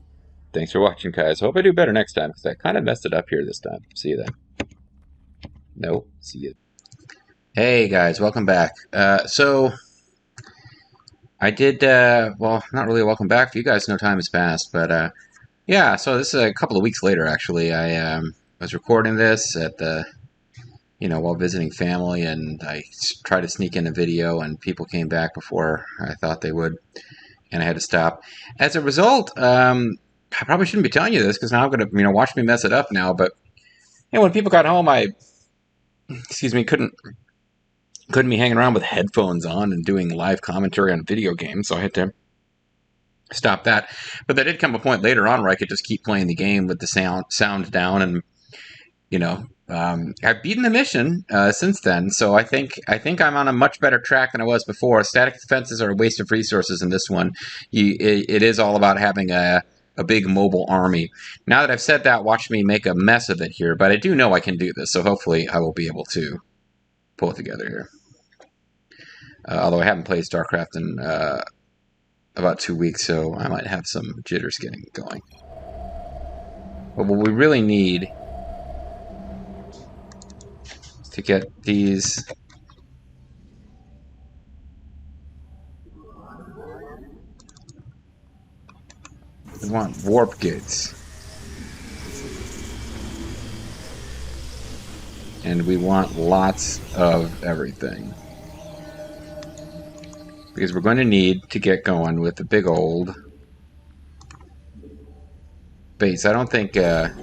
Thanks for watching, guys. Hope I do better next time, because I kind of messed it up here this time. See you then. No, see you. Hey, guys. Welcome back. So I did, well, not really a welcome back. For you guys, no time has passed. But, yeah, so this is a couple of weeks later, actually. I was recording this at the, while visiting family, and I tried to sneak in a video, and people came back before I thought they would, and I had to stop. As a result, I probably shouldn't be telling you this, because now I'm going to, watch me mess it up now, but, when people got home, I, couldn't be hanging around with headphones on and doing live commentary on video games, so I had to stop that. But there did come a point later on where I could just keep playing the game with the sound down, and I've beaten the mission since then, so I think I'm on a much better track than I was before. Static defenses are a waste of resources in this one. It is all about having a big mobile army. Now that I've said that, watch me make a mess of it here, but I do know I can do this, so hopefully I will be able to pull it together here. Although I haven't played Starcraft in about 2 weeks, so I might have some jitters getting going. But what we really need is to get these we want warp gates. And we want lots of everything. Because we're going to need to get going with the big old base. I don't think what's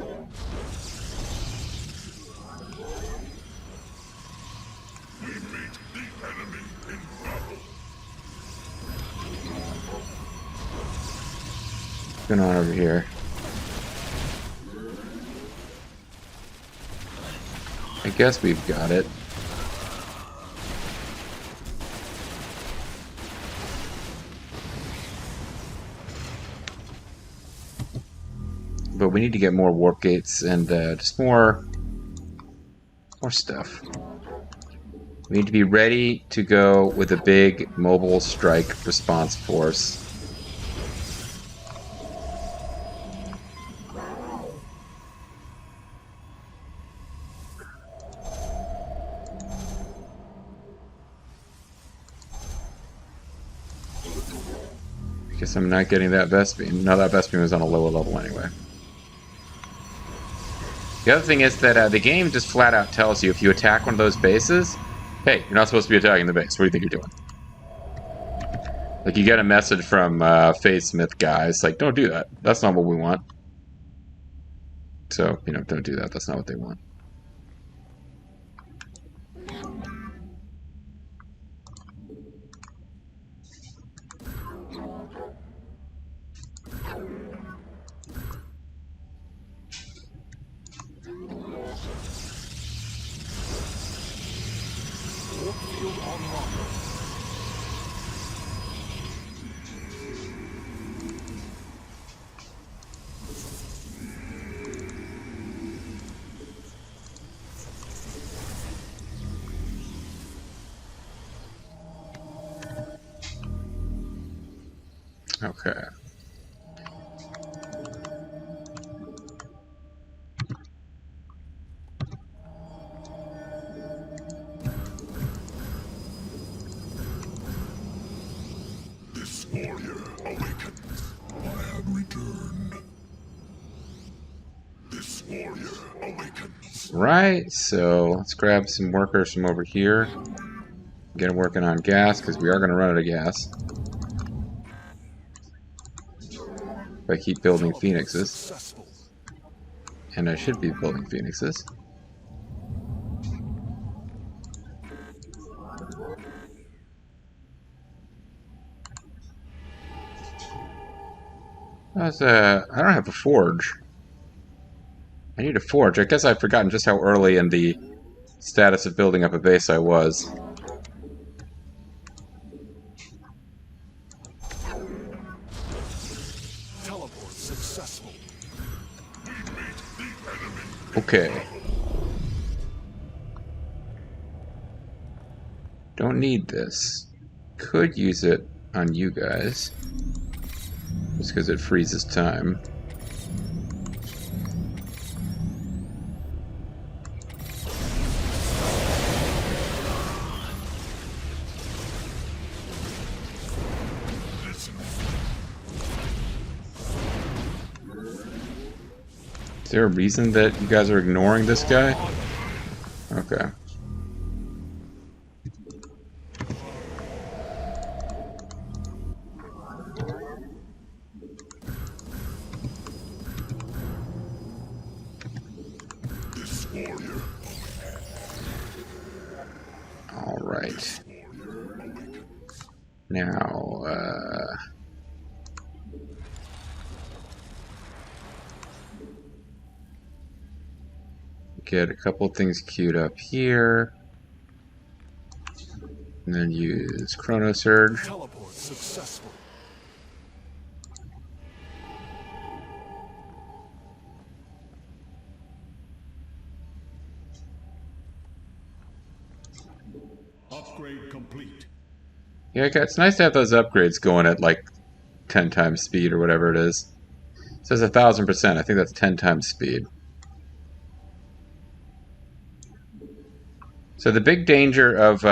going on over here? I guess we've got it. But we need to get more warp gates and just more stuff. We need to be ready to go with a big mobile strike response force. Guess I'm not getting that Vespene. No, that Vespene was on a lower level anyway. The other thing is that the game just flat out tells you if you attack one of those bases, hey, you're not supposed to be attacking the base. What do you think you're doing? Like, you get a message from Phase Smith guys, like, don't do that. That's not what we want. So, you know, don't do that. That's not what they want. Okay. This warrior awakens. I have returned. This warrior awakens. Right, so let's grab some workers from over here. Get them working on gas, because we are going to run out of gas. If I keep building phoenixes. And I should be building phoenixes. I don't have a forge. I need a forge. I guess I've forgotten just how early in the status of building up a base I was. Teleport successful. Okay. Don't need this. Could use it on you guys. Just because it freezes time. Is there a reason that you guys are ignoring this guy? Okay. All right. Now, get a couple things queued up here. And then use Chrono Surge. Teleport successful. Upgrade complete. Yeah, okay, it's nice to have those upgrades going at like 10 times speed or whatever it is. It says 1000%. I think that's 10 times speed. So the big danger of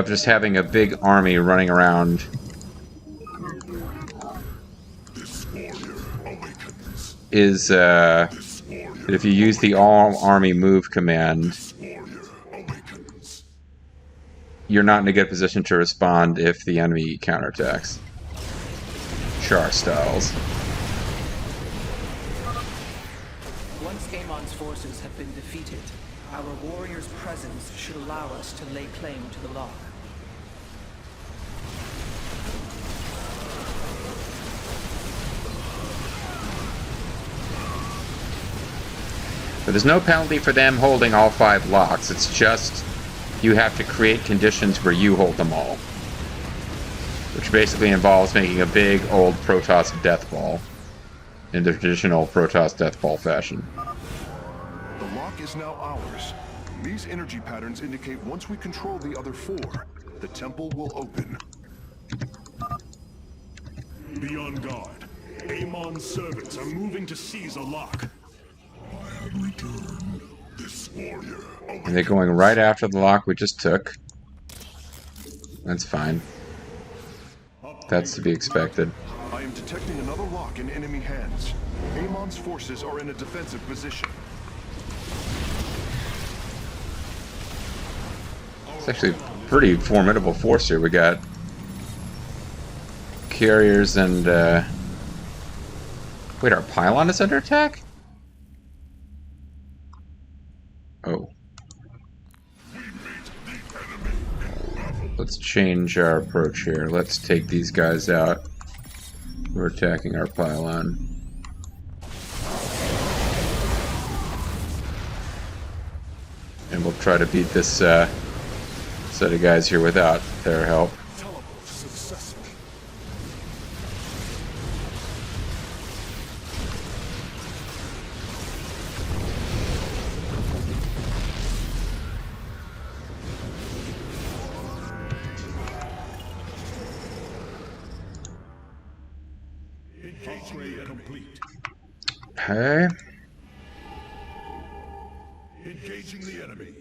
just having a big army running around is that if you use the all-army move command, you're not in a good position to respond if the enemy counterattacks. Char styles. Once Amon's forces have been defeated, our warrior's presence should allow us to lay claim to the lock. But there's no penalty for them holding all 5 locks. It's just you have to create conditions where you hold them all. Which basically involves making a big old Protoss deathball in the traditional Protoss deathball fashion. The lock is now ours. These energy patterns indicate once we control the other 4, the temple will open. Be on guard. Amon's servants are moving to seize a lock. I have returned. This warrior Are they going right after the lock we just took? That's fine. That's to be expected. I am detecting another lock in enemy hands. Amon's forces are in a defensive position. It's actually a pretty formidable force here. We got carriers and wait, our pylon is under attack? Oh. Let's change our approach here. Let's take these guys out. We're attacking our pylon. And we'll try to beat this set of guys here without their help. Teleport successful. Upgrade complete. Okay. Engaging the enemy.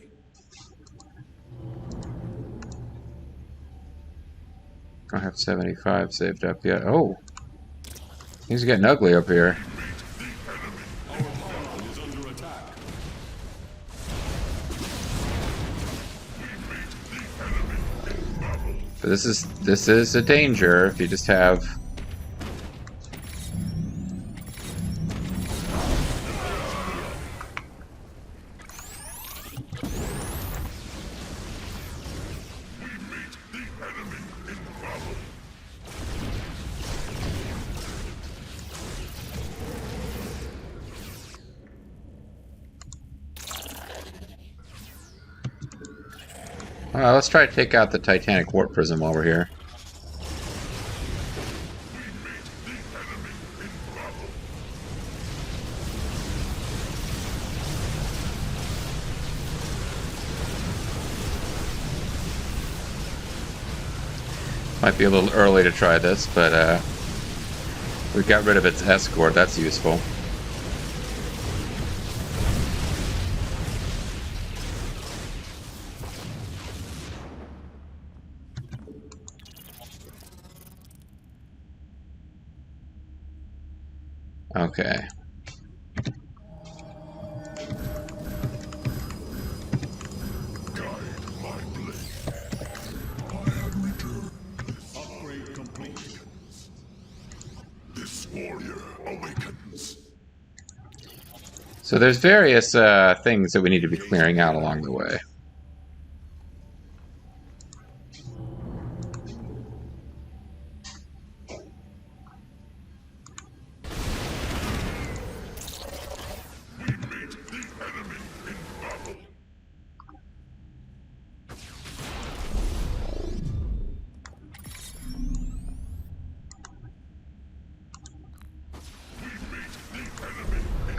I don't have 75 saved up yet. Oh! Things are getting ugly up here. Is under attack. But this is a danger if you just have let's try to take out the Titanic Warp Prism while we're here. Might be a little early to try this, but we got rid of its escort. That's useful. Okay. Guide my blade. I have returned. Upgrade complete. This warrior awakens. So there's various things that we need to be clearing out along the way.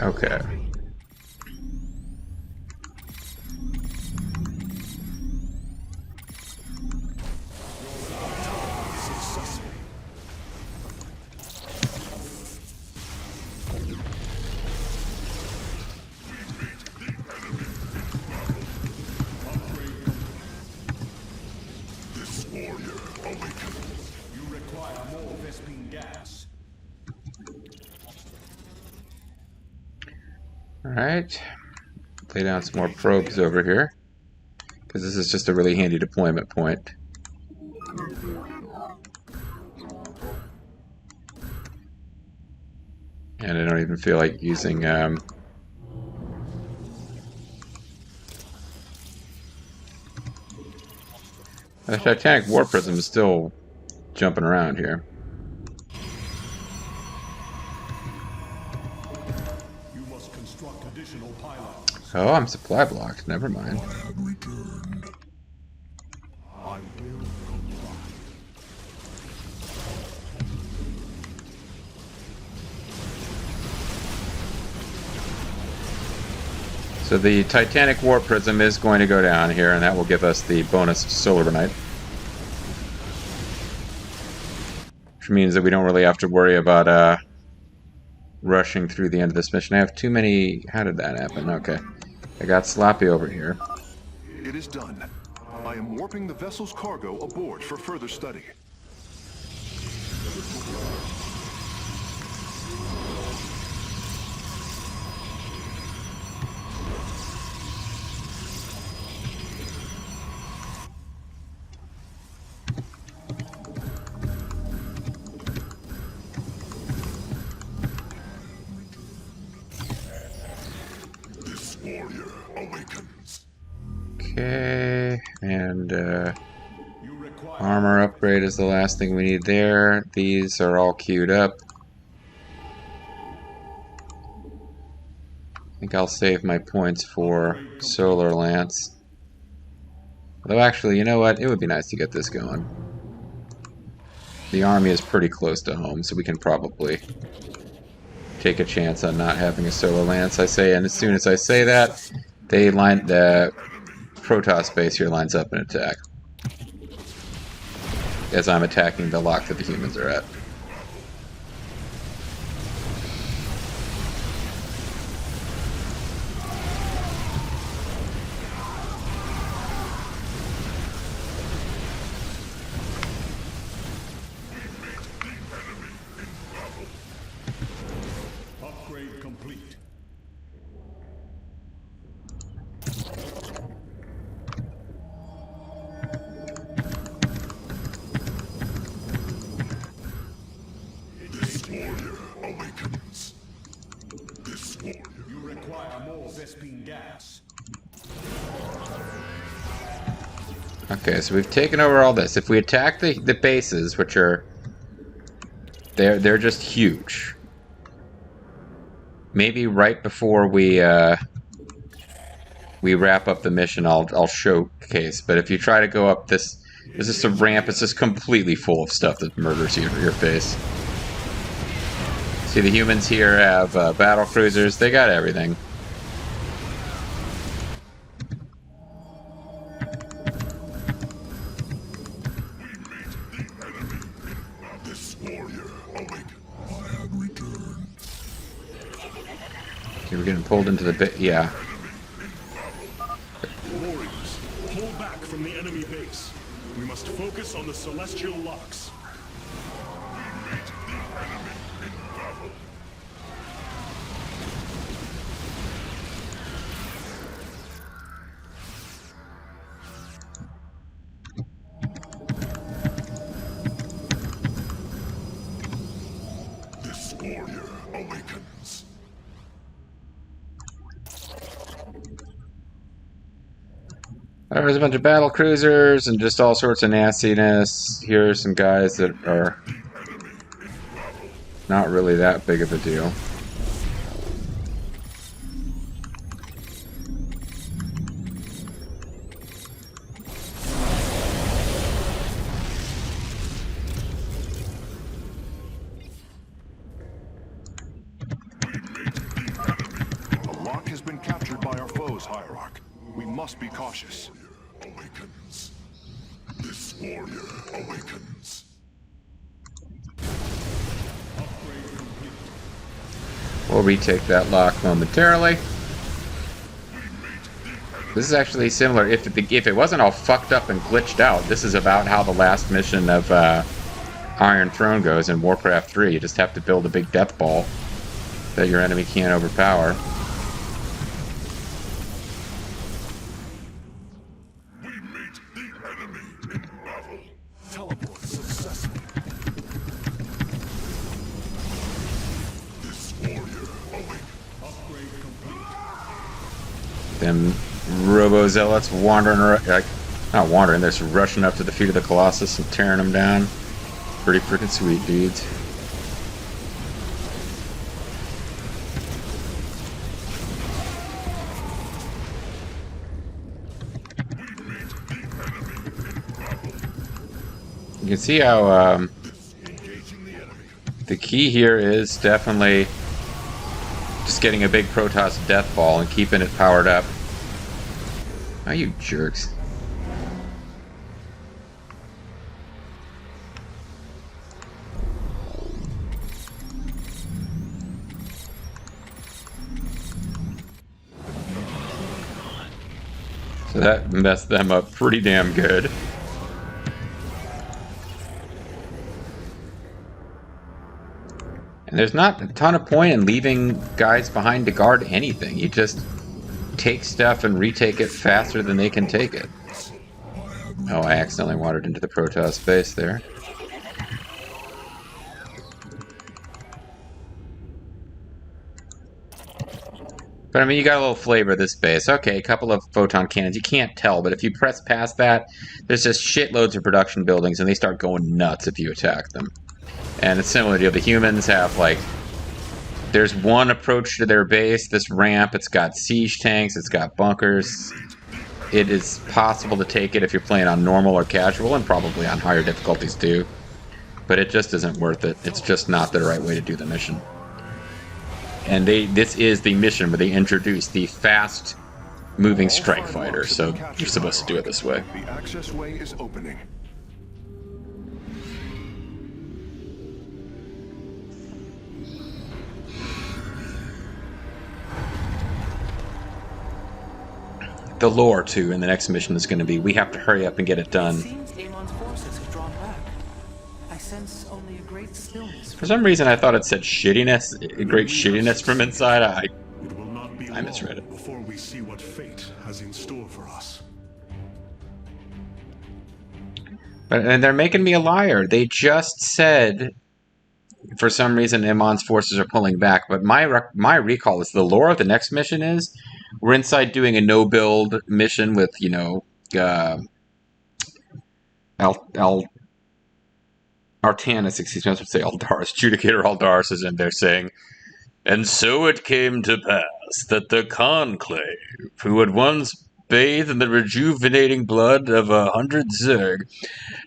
Okay. This warrior awakens. You require more Vespine gas. Alright. Lay down some more probes over here. Because this is just a really handy deployment point. And I don't even feel like using the Titanic War Prism is still jumping around here. You must construct additional pylons. Oh, I'm supply blocked. Never mind. I have returned. I will comply. So the Titanic Warp Prism is going to go down here, and that will give us the bonus Solar Night. Which means that we don't really have to worry about rushing through the end of this mission. I have too many... How did that happen? Okay. I got sloppy over here. It is done. I am warping the vessel's cargo aboard for further study. This warrior awakens. Okay, and armor upgrade is the last thing we need there. These are all queued up. I think I'll save my points for Solar Lance. Although actually, you know what? It would be nice to get this going. The army is pretty close to home, so we can probably take a chance on not having a Solar Lance, I say, and as soon as I say that, the Protoss base here lines up and attack. As I'm attacking the lock that the humans are at. Upgrade complete. This warrior awakens. This warrior. You require more Vespine gas. Okay, so we've taken over all this. If we attack the bases, which are... They're just huge. Maybe right before we wrap up the mission, I'll showcase. But if you try to go up this... There's just a ramp. It's just completely full of stuff that murders your face. See, the humans here have battle cruisers. They got everything. This warrior awakens. I have returned. Okay, we're getting pulled into the bit. Yeah. Warriors, pull back from the enemy base. We must focus on the celestial locks. This warrior awakens. There's a bunch of battle cruisers and just all sorts of nastiness. Here are some guys that are not really that big of a deal. A lock has been captured by our foes, Hierarch. We must be cautious. Awakens. This warrior awakens. We'll retake that lock momentarily. This is actually similar. If it wasn't all fucked up and glitched out, this is about how the last mission of Iron Throne goes in Warcraft 3. You just have to build a big death ball that your enemy can't overpower. We meet the enemy in battle. Teleport successful. This warrior awakens. Upgrade complete. Them robo-zealots wandering around, like, not wandering, they're just rushing up to the feet of the Colossus and tearing them down. Pretty freaking sweet, dudes. You can see how the key here is definitely just just getting a big Protoss death ball and keeping it powered up. Oh, you jerks. So that messed them up pretty damn good. And there's not a ton of point in leaving guys behind to guard anything. You just take stuff and retake it faster than they can take it. Oh, I accidentally wandered into the Protoss base there. But I mean, you got a little flavor of this base. Okay, a couple of photon cannons. You can't tell, but if you press past that, there's just shitloads of production buildings, and they start going nuts if you attack them. And it's similar to the humans have, like, there's one approach to their base, this ramp. It's got siege tanks, it's got bunkers. It is possible to take it if you're playing on normal or casual, and probably on higher difficulties too. But it just isn't worth it. It's just not the right way to do the mission. And this is the mission where they introduced the fast-moving strike fighter, so you're supposed to do it this way. The access way is opening. The lore, too, in the next mission is going to be, we have to hurry up and get it done. Seems Amon's forces have drawn back. I sense only a great stillness. For some reason, I thought it said shittiness, great shittiness from inside. It will not be I misread long it. before we see what fate has in store for us. And they're making me a liar. They just said, for some reason, Imon's forces are pulling back. But my recall is the lore of the next mission is we're inside doing a no-build mission with, you know, Artanis, excuse me, I was going to say Aldaris. Judicator Aldaris is in there saying, and so it came to pass that the Conclave, who had once bathed in the rejuvenating blood of 100 Zerg.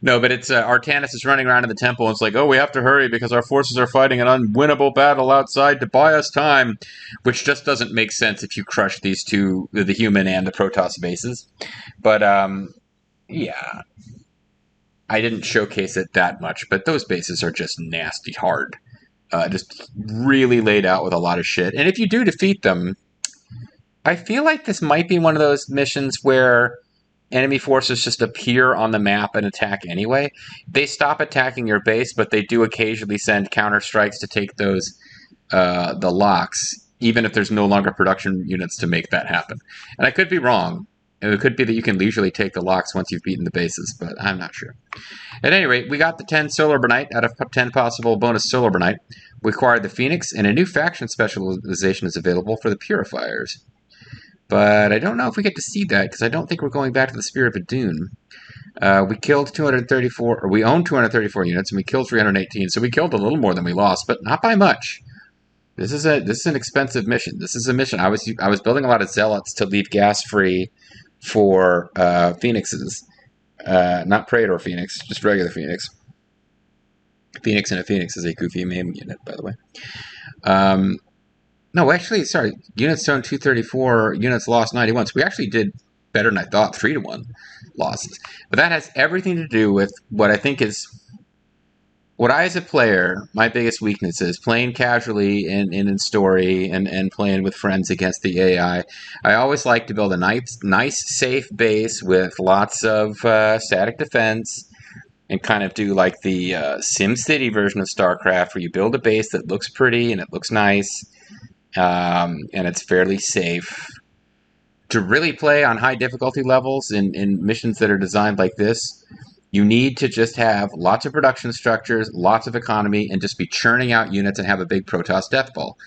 No, but it's Artanis is running around in the temple, and it's like, oh, we have to hurry because our forces are fighting an unwinnable battle outside to buy us time, which just doesn't make sense if you crush these two, the human and the Protoss bases. But, yeah. I didn't showcase it that much, but those bases are just nasty hard. Just really laid out with a lot of shit. And if you do defeat them, I feel like this might be one of those missions where enemy forces just appear on the map and attack anyway. They stop attacking your base, but they do occasionally send counter strikes to take those the locks, even if there's no longer production units to make that happen. And I could be wrong. It could be that you can leisurely take the locks once you've beaten the bases, but I'm not sure. At any rate, we got the 10 Solar Burnite out of 10 possible bonus Solar Burnite. We acquired the Phoenix, and a new faction specialization is available for the Purifiers. But I don't know if we get to see that, because I don't think we're going back to the Spirit of Adun. We killed 234, or we owned 234 units, and we killed 318, so we killed a little more than we lost, but not by much. This is an expensive mission. This is a mission. I was building a lot of Zealots to leave gas free for Phoenixes. Not Praetor Phoenix, just regular Phoenix. Phoenix and a Phoenix is a goofy MAME unit, by the way. No, actually, sorry. Units owned 234, units lost 91. So we actually did better than I thought, 3-1 losses. But that has everything to do with what I think is... What I, as a player, my biggest weakness is playing casually in story and playing with friends against the AI. I always like to build a nice, safe base with lots of static defense and kind of do like the SimCity version of Starcraft, where you build a base that looks pretty and it looks nice and it's fairly safe. To really play on high difficulty levels in missions that are designed like this, you need to just have lots of production structures, lots of economy, and just be churning out units and have a big Protoss death ball.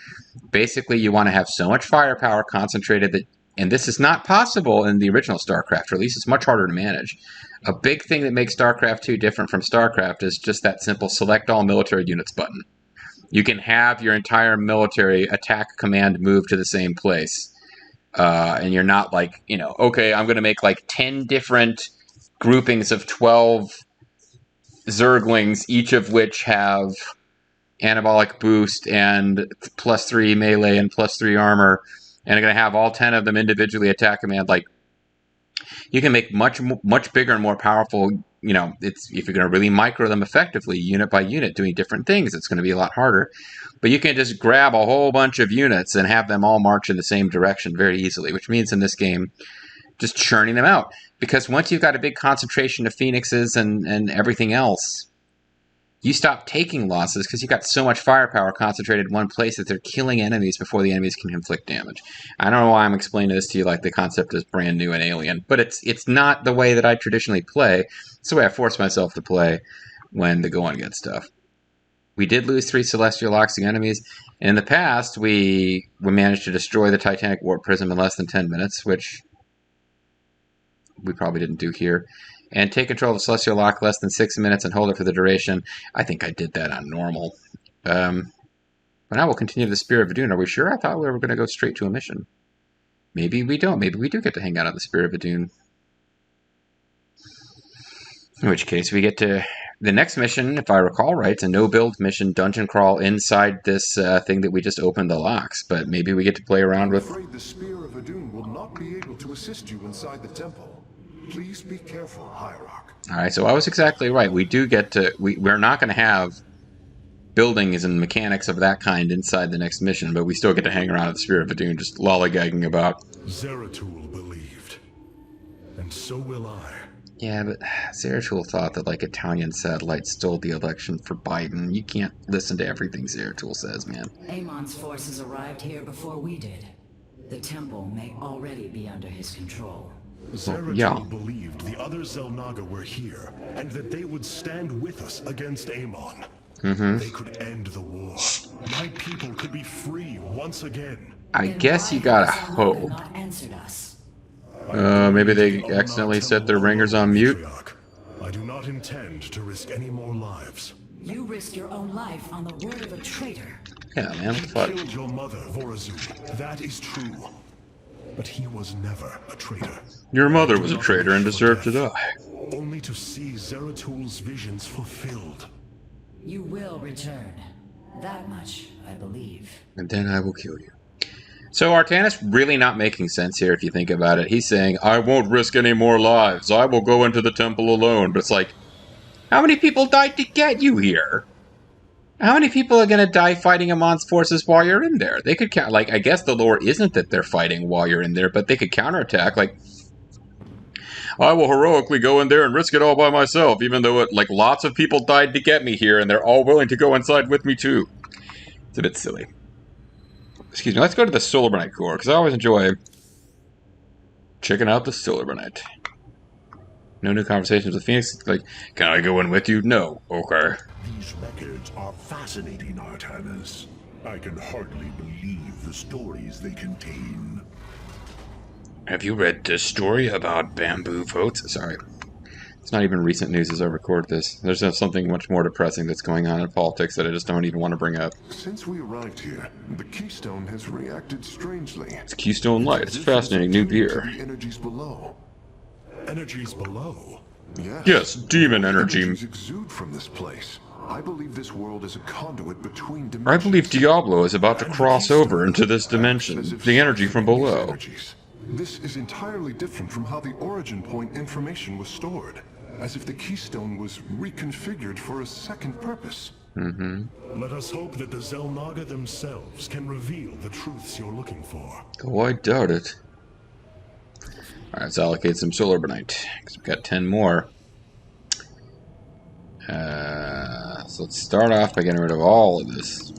Basically, you want to have so much firepower concentrated that, and this is not possible in the original StarCraft, or at least it's much harder to manage. A big thing that makes StarCraft 2 different from StarCraft is just that simple select all military units button. You can have your entire military attack command move to the same place. And you're not like, you know, okay, I'm going to make like 10 different groupings of 12 Zerglings, each of which have anabolic boost and +3 melee and +3 armor, and are going to have all 10 of them individually attack command. Like, you can make much bigger and more powerful. You know, it's if you're going to really micro them effectively, unit by unit, doing different things, it's going to be a lot harder. But you can just grab a whole bunch of units and have them all march in the same direction very easily, which means in this game, just churning them out. Because once you've got a big concentration of phoenixes and everything else, you stop taking losses because you've got so much firepower concentrated in one place that they're killing enemies before the enemies can inflict damage. I don't know why I'm explaining this to you like the concept is brand new and alien, but it's not the way that I traditionally play. It's the way I force myself to play when the going gets tough. We did lose 3 Celestial Oxing enemies. And in the past, we managed to destroy the Titanic Warp Prism in less than 10 minutes, which we probably didn't do here. And take control of the Celestial Lock less than 6 minutes and hold it for the duration. I think I did that on normal. But now we'll continue the Spirit of Adun. Are we sure? I thought we were going to go straight to a mission. Maybe we don't. Maybe we do get to hang out on the Spirit of Adun. In which case, we get to... The next mission, if I recall right, it's a no-build mission, dungeon crawl inside this thing that we just opened the locks. But maybe we get to play around with... I'm afraid the Spear of Adun will not be able to assist you inside the temple. Please be careful, Hierarch. Alright, so I was exactly right. We do get to... We're not going to have buildings and mechanics of that kind inside the next mission, but we still get to hang around at the Spirit of Adun, just lollygagging about. Zeratul believed. And so will I. Yeah, but Zeratul thought that, like, Italian satellites stole the election for Biden. You can't listen to everything Zeratul says, man. Amon's forces arrived here before we did. The temple may already be under his control. Zeratul believed the other Xel'Naga were here, and that they would stand with us against Amon. They could end the war. My people could be free once again. I guess you gotta hope. Maybe they accidentally set their ringers on mute. I do not intend to risk any more lives. You risk your own life on the word of a traitor. Yeah, man, what the fuck? You killed your mother, Vorazun. That is true. But he was never a traitor. Your mother was a traitor and deserved to die. Only to see Zeratul's visions fulfilled. You will return. That much, I believe. And then I will kill you. So Artanis really not making sense here if you think about it. He's saying, I won't risk any more lives. I will go into the temple alone. But it's like, how many people died to get you here? How many people are going to die fighting Amon's forces while you're in there? They could, like, I guess the lore isn't that they're fighting while you're in there, but they could counterattack. Like, I will heroically go in there and risk it all by myself, even though, like, lots of people died to get me here, and they're all willing to go inside with me, too. It's a bit silly. Excuse me, let's go to the Solarbanite Core, because I always enjoy checking out the Solarbanite. No new conversations with Phoenix. Like, can I go in with you? No. Okay. These records are fascinating, Artanis. I can hardly believe the stories they contain. Have you read this story about bamboo votes? Sorry. It's not even recent news as I record this. There's something much more depressing that's going on in politics that I just don't even want to bring up. Since we arrived here, the Keystone has reacted strangely. It's Keystone Light. It's fascinating new beer. The energies below. Energies below? Yes, demon energy. Energies exude from this place. I believe this world is a conduit between dimensions. I believe Diablo is about to cross over into this dimension. The energy from below. This is entirely different from how the origin point information was stored. As if the Keystone was reconfigured for a second purpose. Let us hope that the Xel'Naga themselves can reveal the truths you're looking for. Oh, I doubt it. Alright, let's allocate some Solarbanite, because we've got 10 more. So let's start off by getting rid of all of this.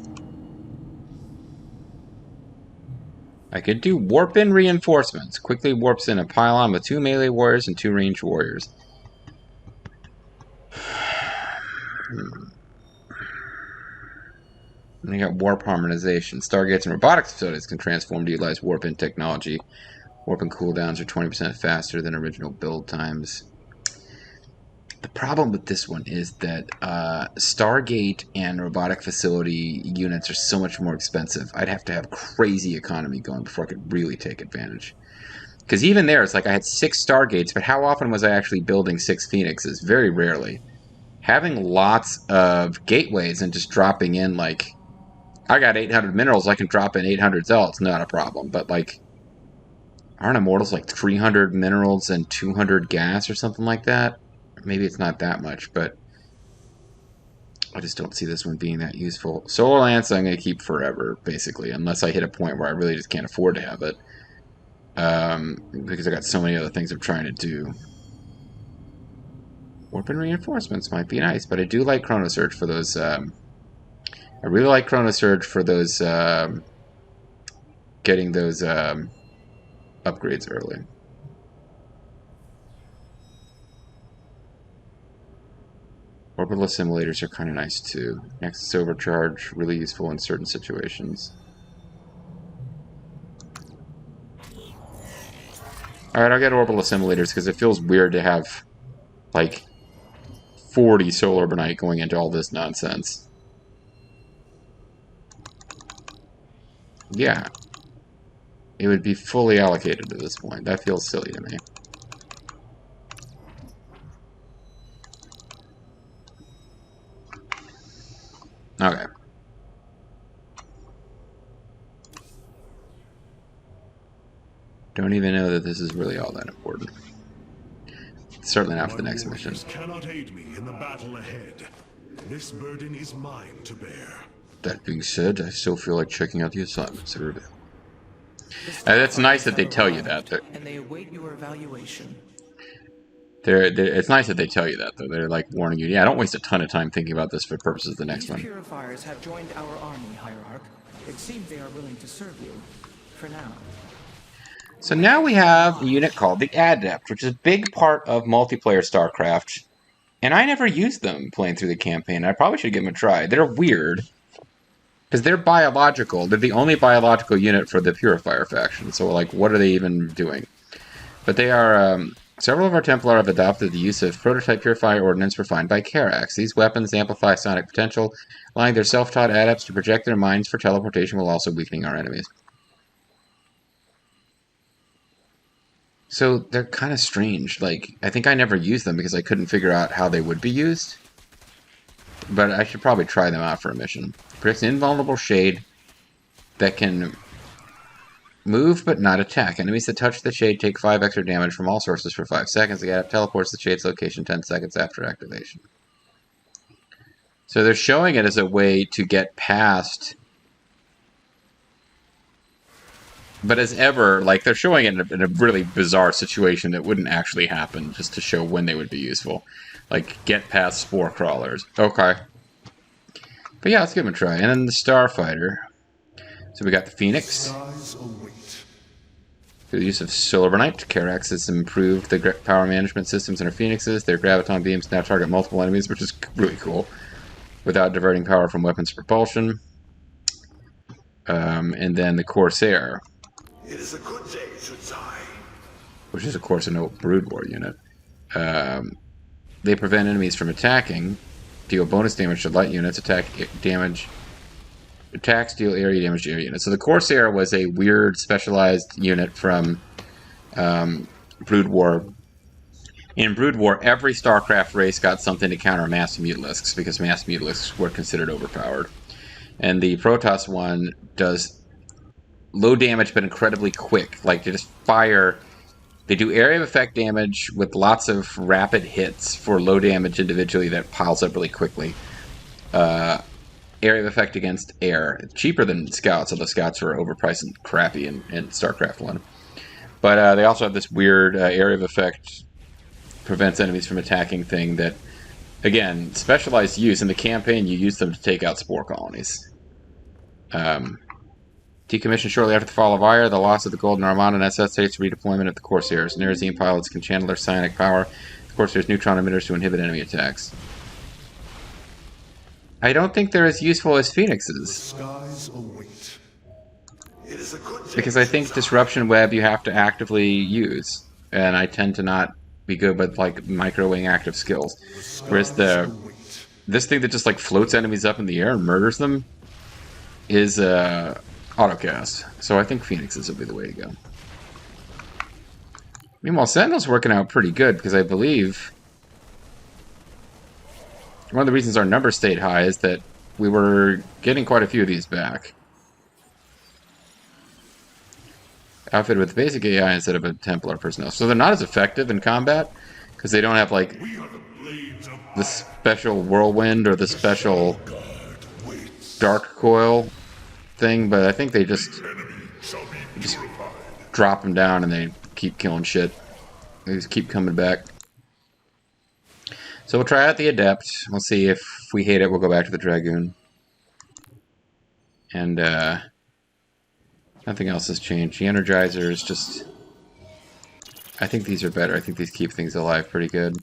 I could do warp-in reinforcements. Quickly warps in a pylon with 2 melee warriors and 2 ranged warriors. And you got warp harmonization. Stargates and robotics facilities can transform to utilize warp-in technology. Warp-in cooldowns are 20% faster than original build times. The problem with this one is that Stargate and robotic facility units are so much more expensive. I'd have to have crazy economy going before I could really take advantage. Because even there, it's like I had 6 Stargates, but how often was I actually building 6 Phoenixes? Very rarely. having lots of gateways and just dropping in, like, I got 800 minerals, I can drop in 800 zealots, not a problem. But, like, aren't immortals like 300 minerals and 200 gas or something like that? Maybe it's not that much, but I just don't see this one being that useful. Solar Lance I'm going to keep forever, basically, unless I hit a point where I really just can't afford to have it. Because I got so many other things I'm trying to do. Warp and reinforcements might be nice, but I do like Chrono Surge for those. I really like Chrono Surge for those. Getting those upgrades early. Orbital assimilators are kind of nice too. Nexus overcharge, really useful in certain situations. Alright, I'll get orbital assimilators because it feels weird to have, like, 40 solar urbinite going into all this nonsense. Yeah. It would be fully allocated at this point. That feels silly to me. Okay. Don't even know that this is really all that important. Certainly not for the next mission. Cannot aid me in the battle ahead. This burden is mine to bear. That being said, I still feel like checking out the assignments that are there. That's nice that they tell you that. And they await your evaluation. It's nice that they tell you that, though. They're like warning you. Yeah, don't waste a ton of time thinking about this for purposes of the next one. These purifiers have joined our army, Hierarch. It seems they are willing to serve you. For now. So now we have a unit called the Adept, which is a big part of multiplayer StarCraft. And I never used them playing through the campaign. I probably should give them a try. They're weird. Because they're biological. They're the only biological unit for the Purifier faction. So, like, what are they even doing? But they are... several of our Templar have adopted the use of prototype Purifier ordnance refined by Karax. These weapons amplify sonic potential, allowing their self-taught adepts to project their minds for teleportation while also weakening our enemies. So they're kind of strange. Like, I think I never used them because I couldn't figure out how they would be used. But I should probably try them out for a mission. Predicts an invulnerable shade that can move but not attack. Enemies that touch the shade take 5 extra damage from all sources for 5 seconds. The adept teleports the shade's location 10 seconds after activation. So they're showing it as a way to get past... But as ever, like, they're showing it in a really bizarre situation that wouldn't actually happen, just to show when they would be useful. Like, get past spore crawlers. Okay. But yeah, let's give them a try. And then the Starfighter. So we got the Phoenix. Through the use of Silvernight, Karax has improved the power management systems in our Phoenixes. Their graviton beams now target multiple enemies, which is really cool, without diverting power from weapons propulsion. And then the Corsair. It is a good day, Shutsai. Which is, of course, a no Brood War unit. They prevent enemies from attacking, deal bonus damage to light units, attacks deal area damage to area units. So the Corsair was a weird specialized unit from Brood War. In Brood War, every StarCraft race got something to counter mass mutalisks, because mass mutalisks were considered overpowered. And the Protoss one does low damage but incredibly quick. Like, they just fire... They do area of effect damage with lots of rapid hits for low damage individually that piles up really quickly. Area of effect against air. It's cheaper than Scouts, although Scouts are overpriced and crappy in StarCraft 1. But they also have this weird area of effect prevents enemies from attacking thing that, again, specialized use. In the campaign, you use them to take out spore colonies. Decommissioned shortly after the fall of Ire, the loss of the Golden Armada necessitates redeployment of the Corsairs. Nerazine pilots can channel their psionic power. The Corsairs' neutron emitters to inhibit enemy attacks. I don't think they're as useful as Phoenixes. Because I think Disruption Web you have to actively use. And I tend to not be good with, like, microwing active skills. Whereas this thing that just, like, floats enemies up in the air and murders them is autocast. So I think Phoenixes will be the way to go. Meanwhile, Sentinel's working out pretty good, because I believe one of the reasons our number stayed high is that we were getting quite a few of these back. Outfitted with basic AI instead of a Templar personnel. So they're not as effective in combat, because they don't have, like, the special whirlwind or the special dark coil thing, but I think they just drop them down and they keep killing shit. They just keep coming back. So we'll try out the Adept. We'll see if we hate it, we'll go back to the Dragoon. And, nothing else has changed. The Energizer is just... I think these are better. I think these keep things alive pretty good.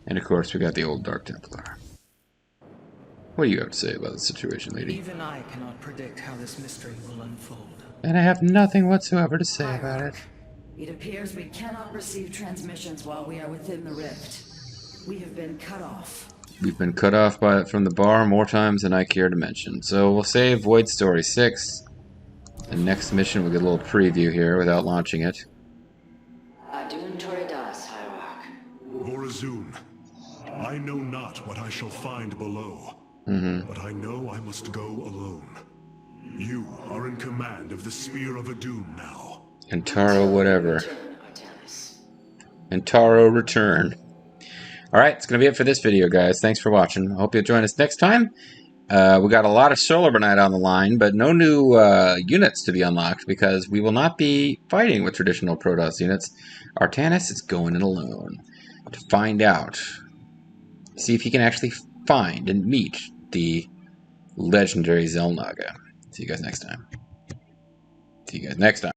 And of course, we got the old Dark Templar. What do you have to say about the situation, lady? Even I cannot predict how this mystery will unfold. And I have nothing whatsoever to say about it. It appears we cannot receive transmissions while we are within the rift. We have been cut off. We've been cut off from the bar more times than I care to mention. So we'll save Void Story 6. The next mission, we'll get a little preview here without launching it. Adun Toridas, Hierarch. Vorazun, I know not what I shall find below, but I know I must go alone. You are in command of the Spear of Adun now. And Taro whatever. Return, Artanis. And Taro return. Alright, it's going to be it for this video, guys. Thanks for watching. I hope you'll join us next time. We got a lot of Solar Burnite on the line, but no new units to be unlocked because we will not be fighting with traditional Protoss units. Artanis is going in alone to find out. See if he can actually find and meet the legendary Xel'Naga. See you guys next time.